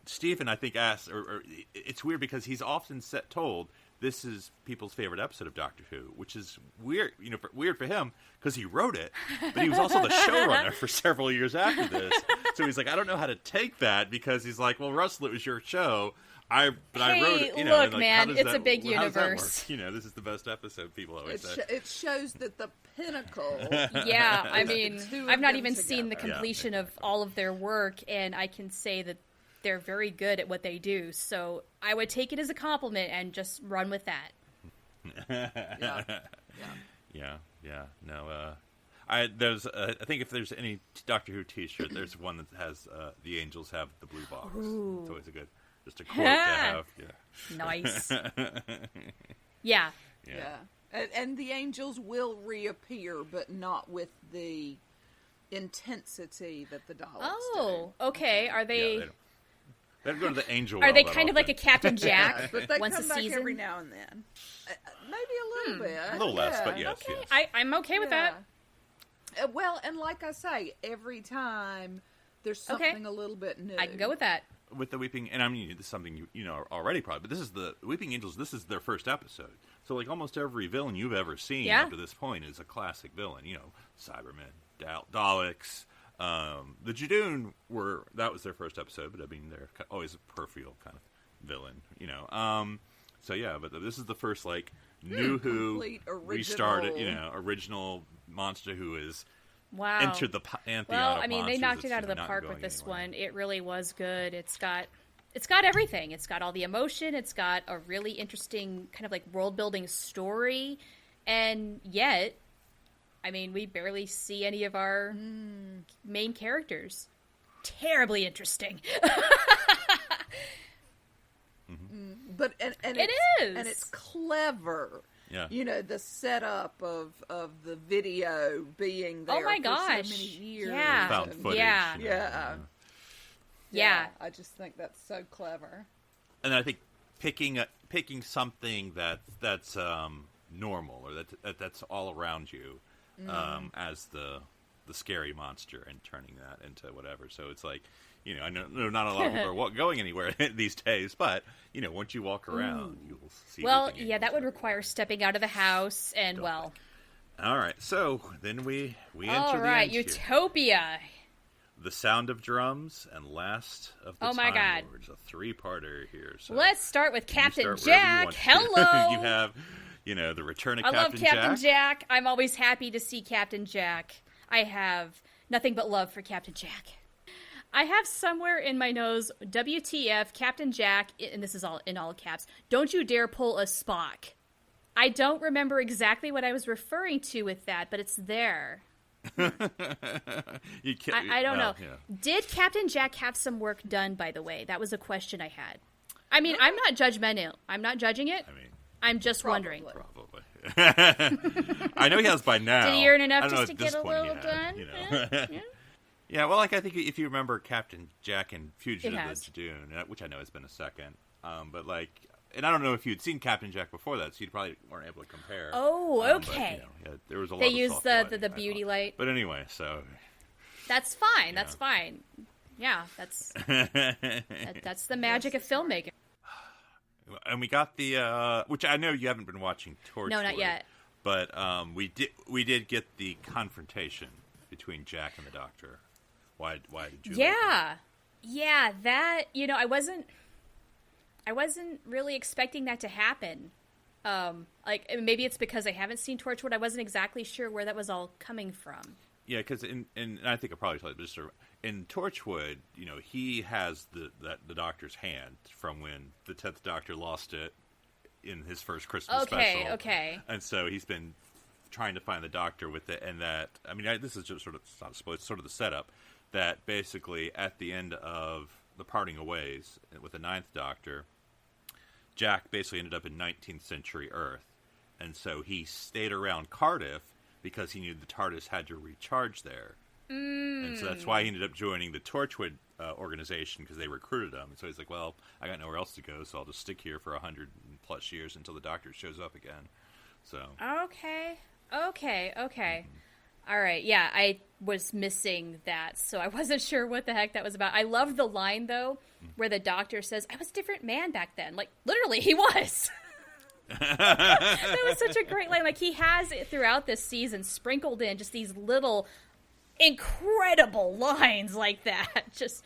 Stephen, I think, asked, or it's weird because he's often told this is people's favorite episode of Doctor Who, which is weird, weird for him because he wrote it, but he was also the showrunner for several years after this. So he's like, I don't know how to take that because he's like, well, Russell, it was your show. I wrote it. Look, man, it's a big universe. This is the best episode. People always say it shows that the pinnacle. Yeah, I mean, I've not even seen the completion of all of their work, and I can say that they're very good at what they do. So I would take it as a compliment and just run with that. Yeah. No, I think if there's any Doctor Who T-shirt, there's one that has the angels have the blue box. Ooh. It's always just a quote to have. Yeah. Nice. Yeah. And the angels will reappear, but not with the intensity that the Daleks do. Okay. Are they? Yeah, they're going to the angel. Are they kind of like a Captain Jack but they once come a back season? every now and then. Maybe a little bit. A little less, but yes. Okay. Yes. I'm okay with that. Well, and like I say, every time there's something a little bit new. I can go with that. With the Weeping, and I mean, this is something you know already probably, but this is the Weeping Angels. This is their first episode, so like almost every villain you've ever seen up to this point is a classic villain. Cybermen, Daleks, the Judoon that was their first episode, but I mean they're always a peripheral kind of villain, So yeah, but this is the first new Who restarted, original monster who is. Wow. Entered the pantheon. Well, I mean, they knocked it out of the park with this one. It really was good. It's got everything. It's got all the emotion. It's got a really interesting kind of world-building story. And yet, I mean, we barely see any of our main characters. Terribly interesting. But it is. And it's clever. Yeah. The setup of the video being there for so many years. Yeah. Found footage. Yeah. I just think that's so clever. And I think picking something that's normal or that's all around you as the scary monster and turning that into whatever. So it's I know not a lot of people are going anywhere these days, but once you walk around, you'll see. Well, yeah, that would require stepping out of the house, and All right, so then we enter all right, the end Utopia. Here. The Sound of Drums and Last of the Time Lords, a 3-parter here. So let's start with Captain Jack. Hello. the return of I Captain love Captain Jack. I'm always happy to see Captain Jack. I have nothing but love for Captain Jack. I have somewhere in my nose, WTF, Captain Jack, and this is all in all caps, don't you dare pull a Spock. I don't remember exactly what I was referring to with that, but it's there. I don't know. Yeah. Did Captain Jack have some work done, by the way? That was a question I had. I mean, I'm not judgmental. I'm not judging it. I'm just wondering. Probably. I know he has by now. Did he earn enough just to get a little done? Yeah, well, I think if you remember Captain Jack in Fugitive of the Dune, which I know has been a second, but and I don't know if you'd seen Captain Jack before that, so you probably weren't able to compare. Oh, okay. But, there was a lot they of used the beauty light. But anyway, so that's fine. Yeah. That's fine. Yeah, that's the magic of filmmaking. And we got the which I know you haven't been watching Torchwood. No, not yet. But we did get the confrontation between Jack and the Doctor. Why did you? Yeah, that I wasn't really expecting that to happen. Maybe it's because I haven't seen Torchwood. I wasn't exactly sure where that was all coming from. Yeah, because and I think I probably told you, but just in Torchwood, he has the Doctor's hand from when the 10th Doctor lost it in his first Christmas special. Okay. And so he's been trying to find the Doctor with it, and that this is just sort of, it's not a spoiler, it's sort of the setup that basically at the end of the parting of ways with the 9th Doctor, Jack basically ended up in 19th century Earth, and so he stayed around Cardiff because he knew the TARDIS had to recharge there. And so that's why he ended up joining the Torchwood organization, because they recruited him. And so he's like, well, I got nowhere else to go, so I'll just stick here for 100+ years until the Doctor shows up again. So Okay. All right, yeah, I was missing that, so I wasn't sure what the heck that was about. I love the line, though, where the Doctor says, I was a different man back then. Like, literally, he was. That was such a great line. Like, he has it throughout this season sprinkled in just these little incredible lines like that. Just,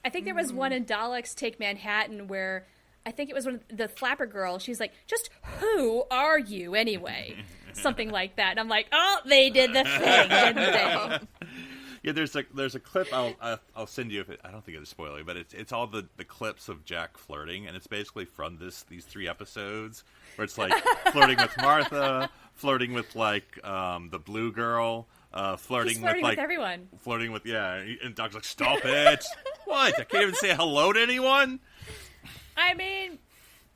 I think there was one in Daleks Take Manhattan where I think it was one of the flapper girl. She's like, just who are you anyway? Something like that. And I'm like, oh, they did the thing, didn't they? Yeah, there's a clip I'll send you. I don't think it's spoiling, but it's all the clips of Jack flirting, and it's basically from these 3 episodes where it's like flirting with Martha, flirting with the blue girl, flirting with everyone, flirting with and Doc's like, stop it! What? I can't even say hello to anyone. I mean,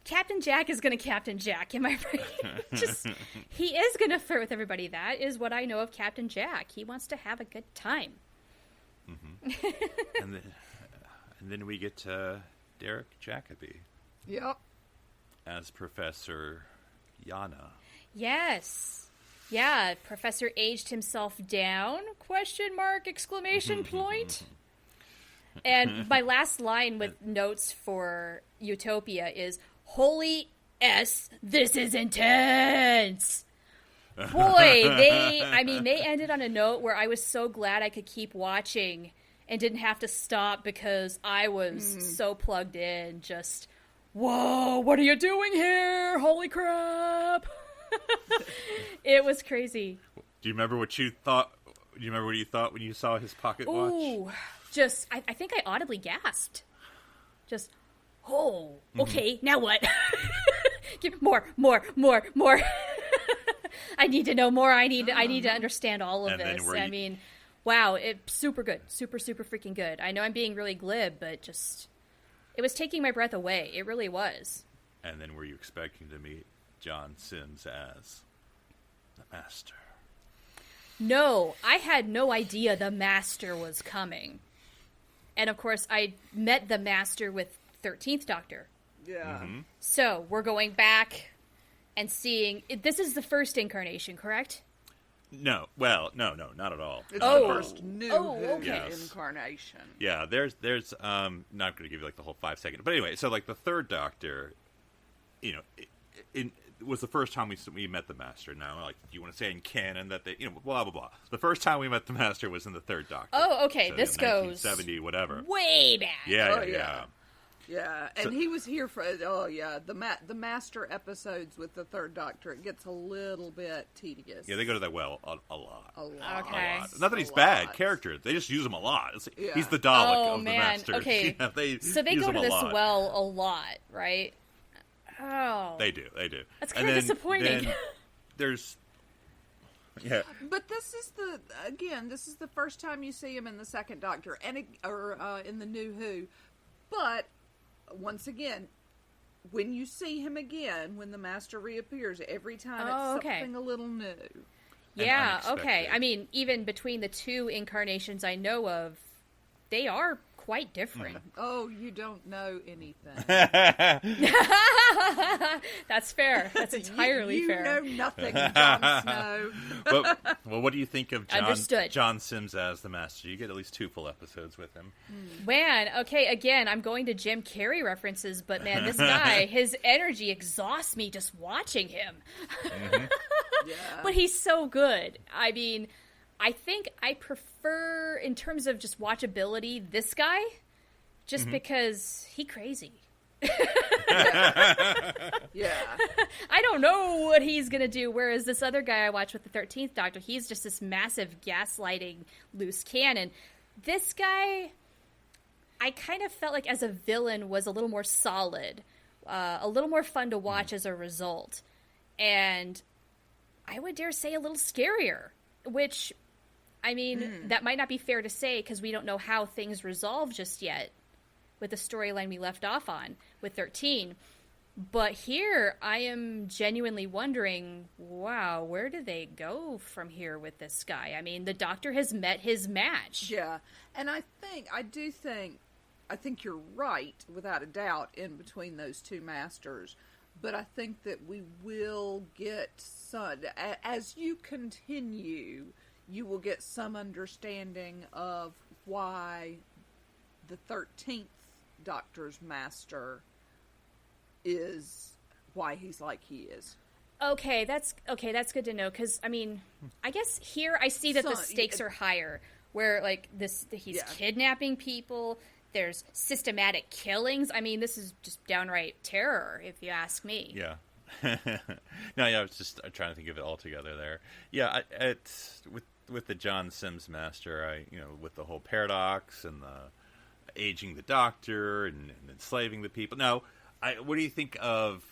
Captain Jack is going to Captain Jack, am I right? He is going to flirt with everybody. That is what I know of Captain Jack. He wants to have a good time. Mm-hmm. and then we get Derek Jacobi. Yep. As Professor Yana. Yes. Yeah, Professor aged himself down, ? Exclamation point. And my last line with notes for Utopia is, holy S, this is intense. Boy, they ended on a note where I was so glad I could keep watching and didn't have to stop because I was so plugged in. Just, whoa, what are you doing here? Holy crap. It was crazy. Do you remember what you thought? Do you remember what you thought when you saw his pocket watch? Ooh, just, I think I audibly gasped. Just, oh, okay, now what? Give more. I need to know more. I need to understand all of this. I mean, wow, it's super good. Super, super freaking good. I know I'm being really glib, but just, it was taking my breath away. It really was. And then were you expecting to meet John Sims as the Master? No, I had no idea the Master was coming. And of course, I met the Master with 13th Doctor. Yeah. Mm-hmm. So, we're going back and seeing... This is the first incarnation, correct? No. Well, no, not at all. It's the first new incarnation. Yeah, there's not going to give you, the whole 5 second. But anyway, so, the third Doctor, it was the first time we met the Master. Now, do you want to say in canon that they, blah, blah, blah. The first time we met the Master was in the third Doctor. Oh, okay, so, this goes... 1970, whatever. Way back. Yeah. Yeah, and he was here for the Master episodes with the Third Doctor. It gets a little bit tedious. Yeah, they go to that well a lot. Okay. A lot. Not that he's bad character. They just use him a lot. He's the Dalek of the Masters. Okay. So they go to this well a lot, right? Oh. They do. That's kind of disappointing. Then there's... Yeah. But this is the first time you see him in the Second Doctor, or in the New Who. But once again, when you see him again, when the Master reappears, every time it's something a little new. Yeah, okay. I mean, even between the two incarnations I know of, they are quite different. Oh, you don't know anything. That's fair. That's entirely fair. You know nothing, Jon Snow. Well, what do you think of John Sims as the Master? You get at least 2 full episodes with him. Man, okay, again, I'm going to Jim Carrey references, but man, this guy, his energy exhausts me just watching him. Mm-hmm. Yeah. But he's so good. I mean, I think I prefer, in terms of just watchability, this guy, just because he crazy. Yeah. I don't know what he's going to do, whereas this other guy I watched with the 13th Doctor, he's just this massive gaslighting loose cannon. This guy, I kind of felt like as a villain was a little more solid, a little more fun to watch as a result, and I would dare say a little scarier, which... I mean, that might not be fair to say because we don't know how things resolve just yet with the storyline we left off on with 13. But here, I am genuinely wondering, wow, where do they go from here with this guy? I mean, the Doctor has met his match. Yeah, and I think you're right, without a doubt, in between those two Masters. But I think that we will get some, as you continue... you will get some understanding of why the 13th Doctor's Master is why he's like he is. Okay, that's good to know, because, I mean, I guess here I see that the stakes are higher, where, like, he's kidnapping people, there's systematic killings. I mean, this is just downright terror, if you ask me. Yeah. No, yeah, I was just trying to think of it all together there. Yeah, it's with the John Sims Master, with the whole paradox and the aging the Doctor and enslaving the people. Now, what do you think of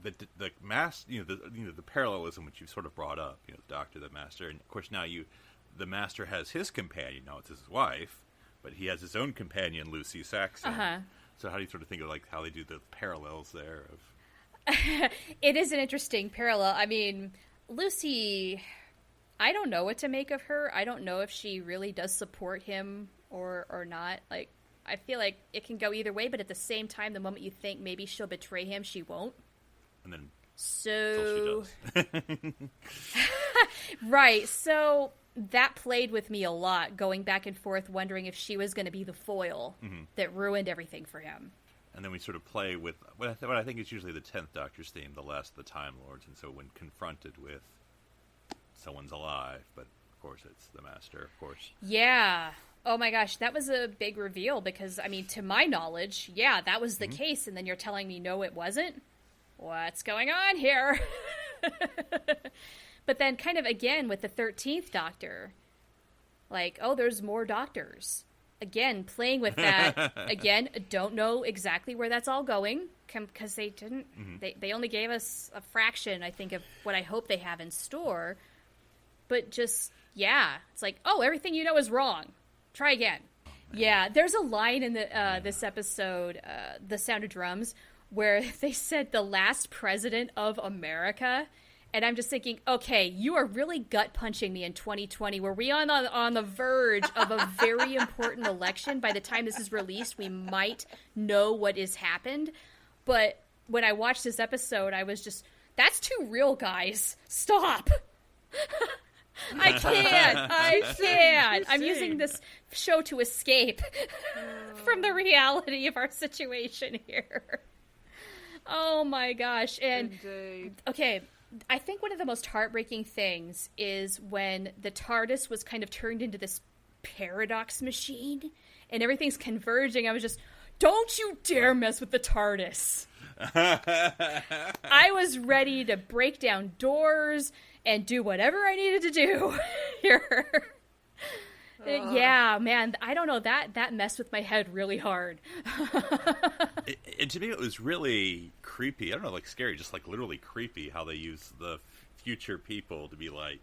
the the parallelism which you've sort of brought up? The Doctor, the Master, and of course now the Master has his companion. Now it's his wife, but he has his own companion, Lucy Saxon. So how do you sort of think of like how they do the parallels there? It is an interesting parallel. I mean, Lucy, I don't know what to make of her. I don't know if she really does support him or not. Like, I feel like it can go either way, but at the same time, the moment you think maybe she'll betray him, she won't. And then so she does. Right. So that played with me a lot, going back and forth, wondering if she was going to be the foil that ruined everything for him. And then we sort of play with what I think is usually the 10th Doctor's theme, the last of the Time Lords. And so when confronted with someone's alive, but of course it's the Master, of course. Yeah. Oh my gosh, that was a big reveal because, I mean, to my knowledge, yeah, that was the case. And then you're telling me, no, it wasn't? What's going on here? But then kind of again with the 13th Doctor, like, oh, there's more Doctors. Again, playing with that. Again, don't know exactly where that's all going because they didn't. They only gave us a fraction, I think, of what I hope they have in store. But just, yeah, it's like, oh, everything you know is wrong. Try again. Yeah, there's a line in this episode, The Sound of Drums, where they said the last president of America. And I'm just thinking, okay, you are really gut-punching me in 2020. Were we on the verge of a very important election? By the time this is released, we might know what has happened. But when I watched this episode, I was just, that's too real, guys. Stop. I can't. I'm using this show to escape from the reality of our situation here. Oh, my gosh. And Indeed. Okay, I think one of the most heartbreaking things is when the TARDIS was kind of turned into this paradox machine and everything's converging. I was just, Don't you dare mess with the TARDIS. I was ready to break down doors and do whatever I needed to do here. Yeah, man, I don't know, that messed with my head really hard. And to me, it was really creepy. I don't know, like scary, just like literally creepy how they use the future people to be like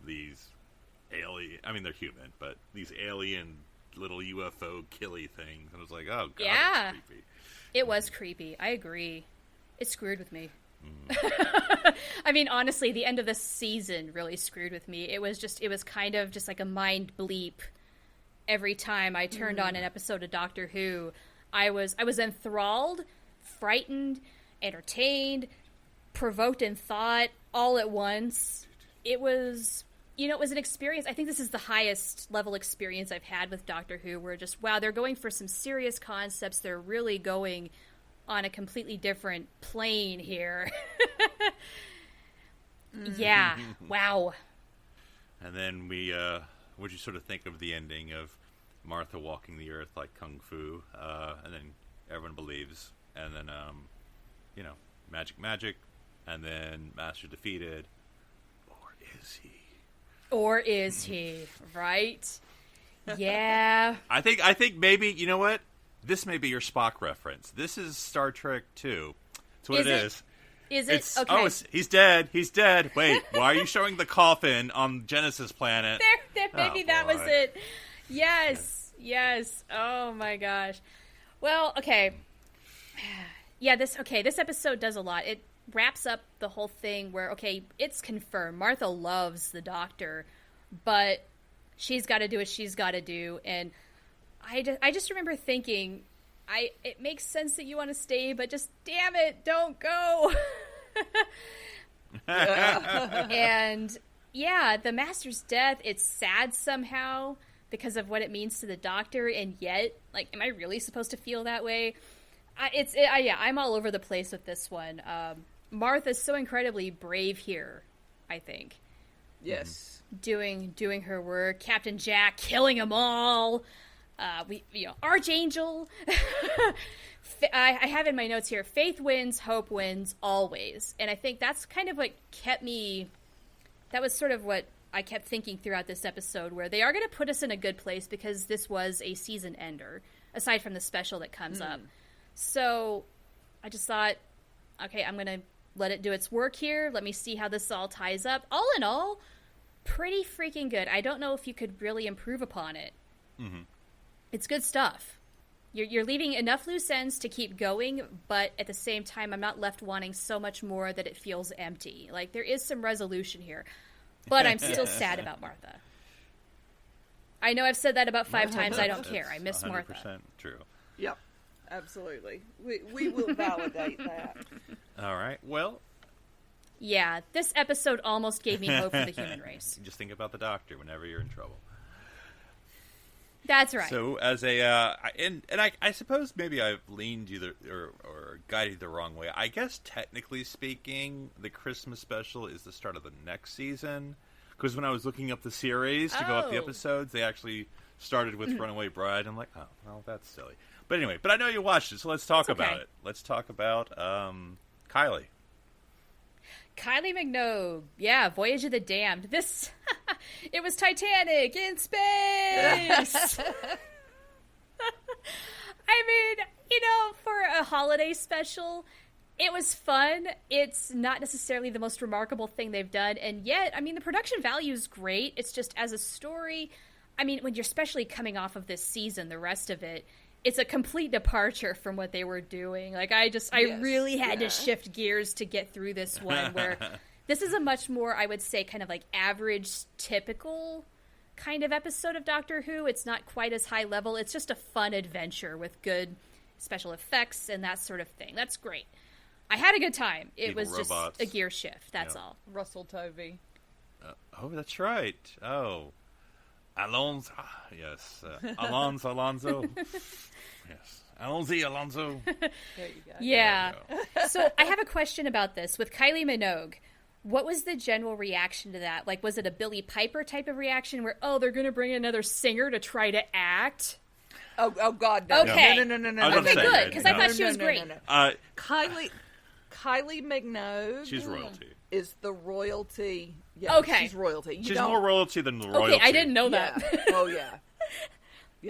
these alien. I mean, they're human, but these alien little UFO killy things. And I was like, oh god, yeah, that's creepy. It was creepy. I agree. It screwed with me. I mean, honestly, the end of this season really screwed with me. It was kind of just like a mind bleep. Every time I turned on an episode of Doctor Who, I was enthralled, frightened, entertained, provoked in thought, all at once. It was, it was an experience. I think this is the highest level experience I've had with Doctor Who, where just, wow, they're going for some serious concepts. They're really going on a completely different plane here. Yeah. Wow. And then what'd you sort of think of the ending of Martha walking the earth like Kung Fu? And then everyone believes. And then, magic. And then Master defeated. Or is he? Right? Yeah. I think maybe, you know what? This may be your Spock reference. This is Star Trek 2. That's what it is. Is it? Okay. Oh, he's dead. He's dead. Wait, why are you showing the coffin on Genesis planet? Maybe that was it. Yes. Oh my gosh. Well, okay. Yeah, this episode does a lot. It wraps up the whole thing where, okay, it's confirmed. Martha loves the Doctor, but she's got to do what she's got to do. And I just remember thinking, it makes sense that you want to stay, but just damn it, don't go. And yeah, the Master's death, it's sad somehow because of what it means to the Doctor, and yet, like, am I really supposed to feel that way? I'm all over the place with this one. Martha's so incredibly brave here, I think. Yes. Doing her work. Captain Jack killing them all. Archangel. I have in my notes here, faith wins, hope wins, always. And I think that's kind of what kept me, that was sort of what I kept thinking throughout this episode, where they are going to put us in a good place because this was a season ender, aside from the special that comes up. So I just thought, okay, I'm going to let it do its work here. Let me see how this all ties up. All in all, pretty freaking good. I don't know if you could really improve upon it. Mm-hmm. It's good stuff. You're leaving enough loose ends to keep going, but at the same time, I'm not left wanting so much more that it feels empty. Like, there is some resolution here, but I'm still sad about Martha. I know I've said that about 5 times. I don't care. I miss 100% Martha. 100% true. Yep, absolutely. We will validate that. All right. Well. Yeah, this episode almost gave me hope for the human race. Just think about the Doctor whenever you're in trouble. That's right. So as I suppose maybe I've leaned you or guided you the wrong way. I guess technically speaking, the Christmas special is the start of the next season. Because when I was looking up the series to go up the episodes, they actually started with Runaway Bride. I'm like, oh, well, that's silly. But anyway, I know you watched it, so let's talk about it. Let's talk about Kylie. Kylie Minogue, yeah, Voyage of the Damned. This, it was Titanic in space! I mean, for a holiday special, it was fun. It's not necessarily the most remarkable thing they've done, and yet, I mean, the production value is great. It's just, as a story, I mean, when you're especially coming off of this season, the rest of it, it's a complete departure from what they were doing. Like, I really had to shift gears to get through this one, where this is a much more, I would say, kind of like average, typical kind of episode of Doctor Who. It's not quite as high level. It's just a fun adventure with good special effects and that sort of thing. That's great. I had a good time. It was robots. Just a gear shift. That's all. Russell Tovey. Oh, that's right. Oh. Alonso. Yes. Alonso. Yes. Alonso. There you go. Yeah. So I have a question about this. With Kylie Minogue, what was the general reaction to that? Like, was it a Billie Piper type of reaction where, oh, they're going to bring another singer to try to act? Oh God, no. Okay. No. Okay, good, because I thought she was great. Kylie Minogue. She's royalty. Is the royalty. Yeah, okay. She's royalty. She's more royalty than the royalty. Okay, I didn't know that. Yeah.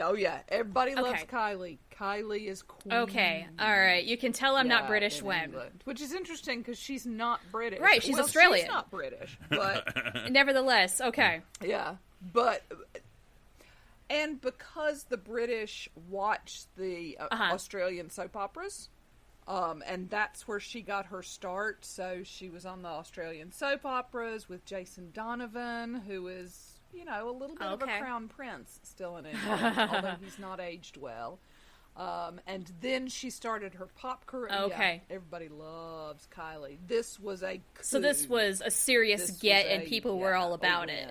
Oh, yeah. Everybody loves Kylie. Kylie is queen. Okay, all right. You can tell I'm not British when. England. Which is interesting because she's not British. Right, she's Australian. She's not British, but... Nevertheless, okay. Yeah, but... And because the British watch the Australian soap operas, and that's where she got her start, so she was on the Australian soap operas with Jason Donovan, who is... a little bit of a crown prince still in England, although he's not aged well. And then she started her pop career. Okay. Yeah, everybody loves Kylie. This was a coup. So this was a serious get, and people were all about it.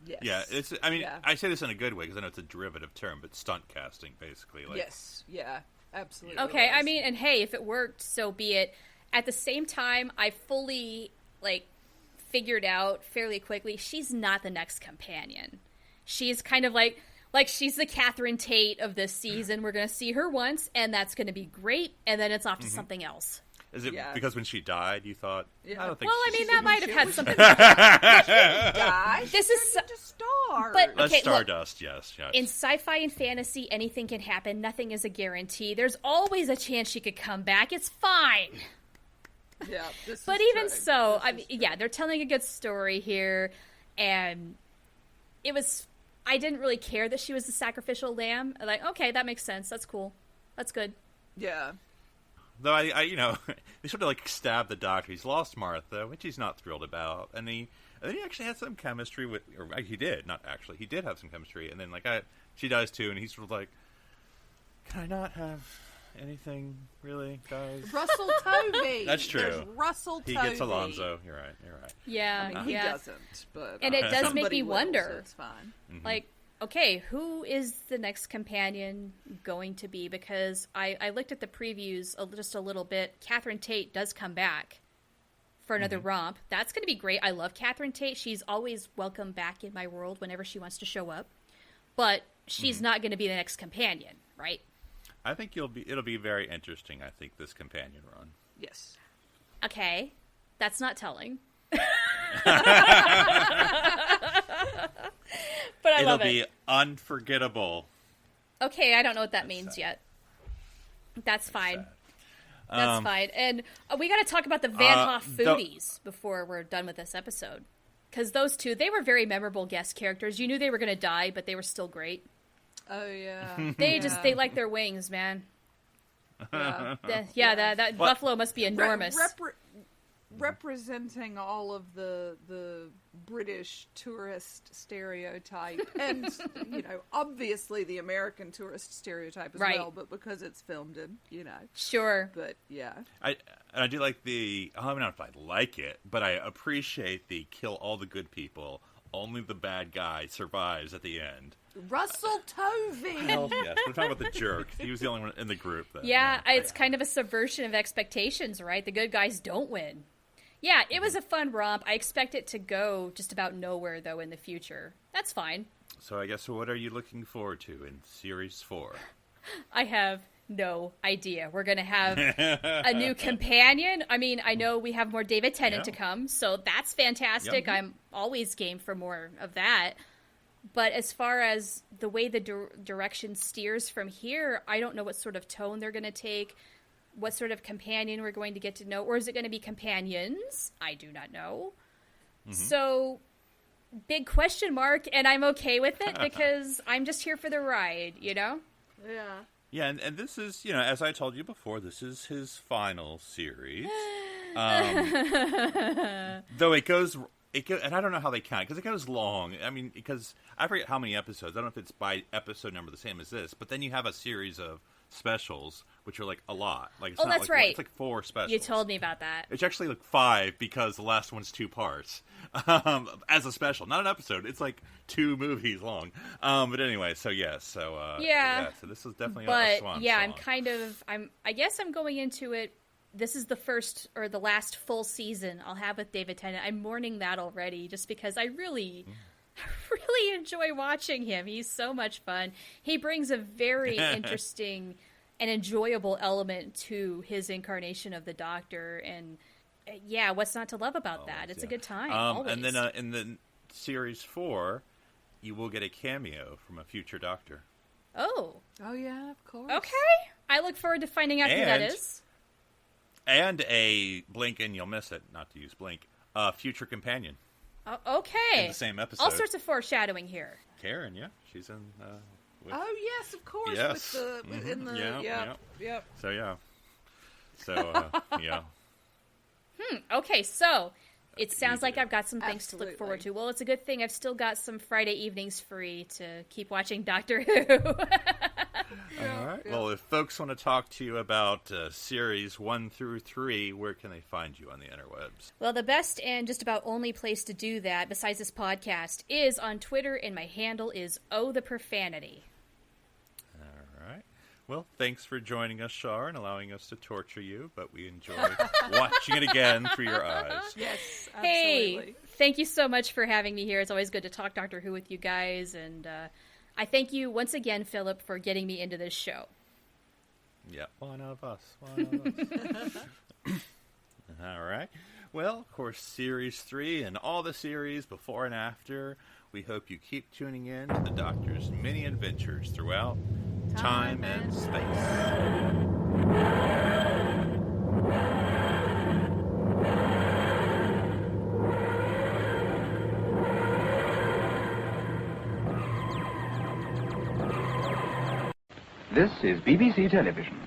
Yes. Yeah, it's. I mean, I say this in a good way because I know it's a derivative term, but stunt casting, basically. Like, yes. Yeah. Absolutely. Okay. I mean, and hey, if it worked, so be it. At the same time, I fully figured out fairly quickly she's not the next companion. She's kind of like she's the Catherine Tate of this season. We're going to see her once, and that's going to be great, and then it's off to something else. Is it because when she died, you thought? Yeah. I don't think. Well, I mean, that might have had something. This is to star. But okay, Stardust, yes. In sci-fi and fantasy, anything can happen. Nothing is a guarantee. There's always a chance she could come back. It's fine. Yeah, but even so, I mean, they're telling a good story here, and it was. I didn't really care that she was the sacrificial lamb. Like, okay, that makes sense. That's cool. That's good. Yeah. Though I they sort of stabbed the doctor. He's lost Martha, which he's not thrilled about, and then he actually had some chemistry with, or he did, not actually, he did have some chemistry, and then she dies too, and he's sort of like, can I not have anything really, guys? Russell Tovey. That's true. There's Russell Tovey. He gets Alonzo. You're right. Yeah, I mean, he doesn't, but and it does make me wonder. So it's fine. Mm-hmm. Okay, who is the next companion going to be? Because I looked at the previews just a little bit. Catherine Tate does come back for another romp. That's going to be great. I love Catherine Tate. She's always welcome back in my world whenever she wants to show up. But she's not going to be the next companion, right? I think it'll be very interesting, I think, this companion run. Yes. Okay. That's not telling. But I love it. It'll be unforgettable. Okay, I don't know what that means yet. That's fine. That's fine. And we got to talk about the Van Hoff foodies before we're done with this episode. Because those two, they were very memorable guest characters. You knew they were going to die, but they were still great. Oh, yeah. They like their wings, man. Yeah. That buffalo must be enormous. Representing all of the British tourist stereotype, and obviously the American tourist stereotype as well, but because it's filmed in sure. But yeah, I do like I don't know if I like it, but I appreciate the kill all the good people, only the bad guy survives at the end. Russell Tovey. Well, yes, we're talking about the jerk. He was the only one in the group. It's kind of a subversion of expectations, right? The good guys don't win. Yeah, it was a fun romp. I expect it to go just about nowhere, though, in the future. That's fine. So I guess what are you looking forward to in Series 4? I have no idea. We're going to have a new companion. I mean, I know we have more David Tennant to come, so that's fantastic. I'm always game for more of that. But as far as the way the direction steers from here, I don't know what sort of tone they're going to take. What sort of companion we're going to get to know, or is it going to be companions? I do not know. So, big question mark, and I'm okay with it because I'm just here for the ride, Yeah. Yeah, and this is, as I told you before, this is his final series. Though it goes, and I don't know how they count, because it goes long. I mean, because I forget how many episodes. I don't know if it's by episode number the same as this, but then you have a series of specials, which are a lot. It's not that's right. It's 4 specials. You told me about that. It's actually 5 because the last one's 2 parts as a special, not an episode. It's 2 movies long. But anyway, so yes, so so this is definitely a swan song. I guess I'm going into it. This is the first or the last full season I'll have with David Tennant. I'm mourning that already, just because I really really enjoy watching him. He's so much fun. He brings a very interesting and enjoyable element to his incarnation of the Doctor, and yeah, what's not to love about that? It's a good time. Always. And then in the series 4, you will get a cameo from a future Doctor. Oh yeah, of course. Okay, I look forward to finding out who that is. And a blink and you'll miss it. Not to use blink. Future companion. Okay. In the same episode. All sorts of foreshadowing here. Karen, yeah, she's in. Oh yes, of course. Yes. With the in the yep. So yeah. Okay, so it sounds like I've got some things to look forward to. Well, it's a good thing I've still got some Friday evenings free to keep watching Doctor Who. All right. Well, if folks want to talk to you about series 1 through 3, where can they find you on the interwebs? Well, the best and just about only place to do that, besides this podcast, is on Twitter, and my handle is @OhTheProfanity. All right. Well, thanks for joining us, Char, and allowing us to torture you, but we enjoy watching it again through your eyes. Yes, absolutely. Hey, thank you so much for having me here. It's always good to talk Doctor Who with you guys, and I thank you once again, Philip, for getting me into this show. Yeah, why not us? All right. Well, of course, Series 3 and all the series before and after, we hope you keep tuning in to the Doctor's many adventures throughout time and space. This is BBC Television.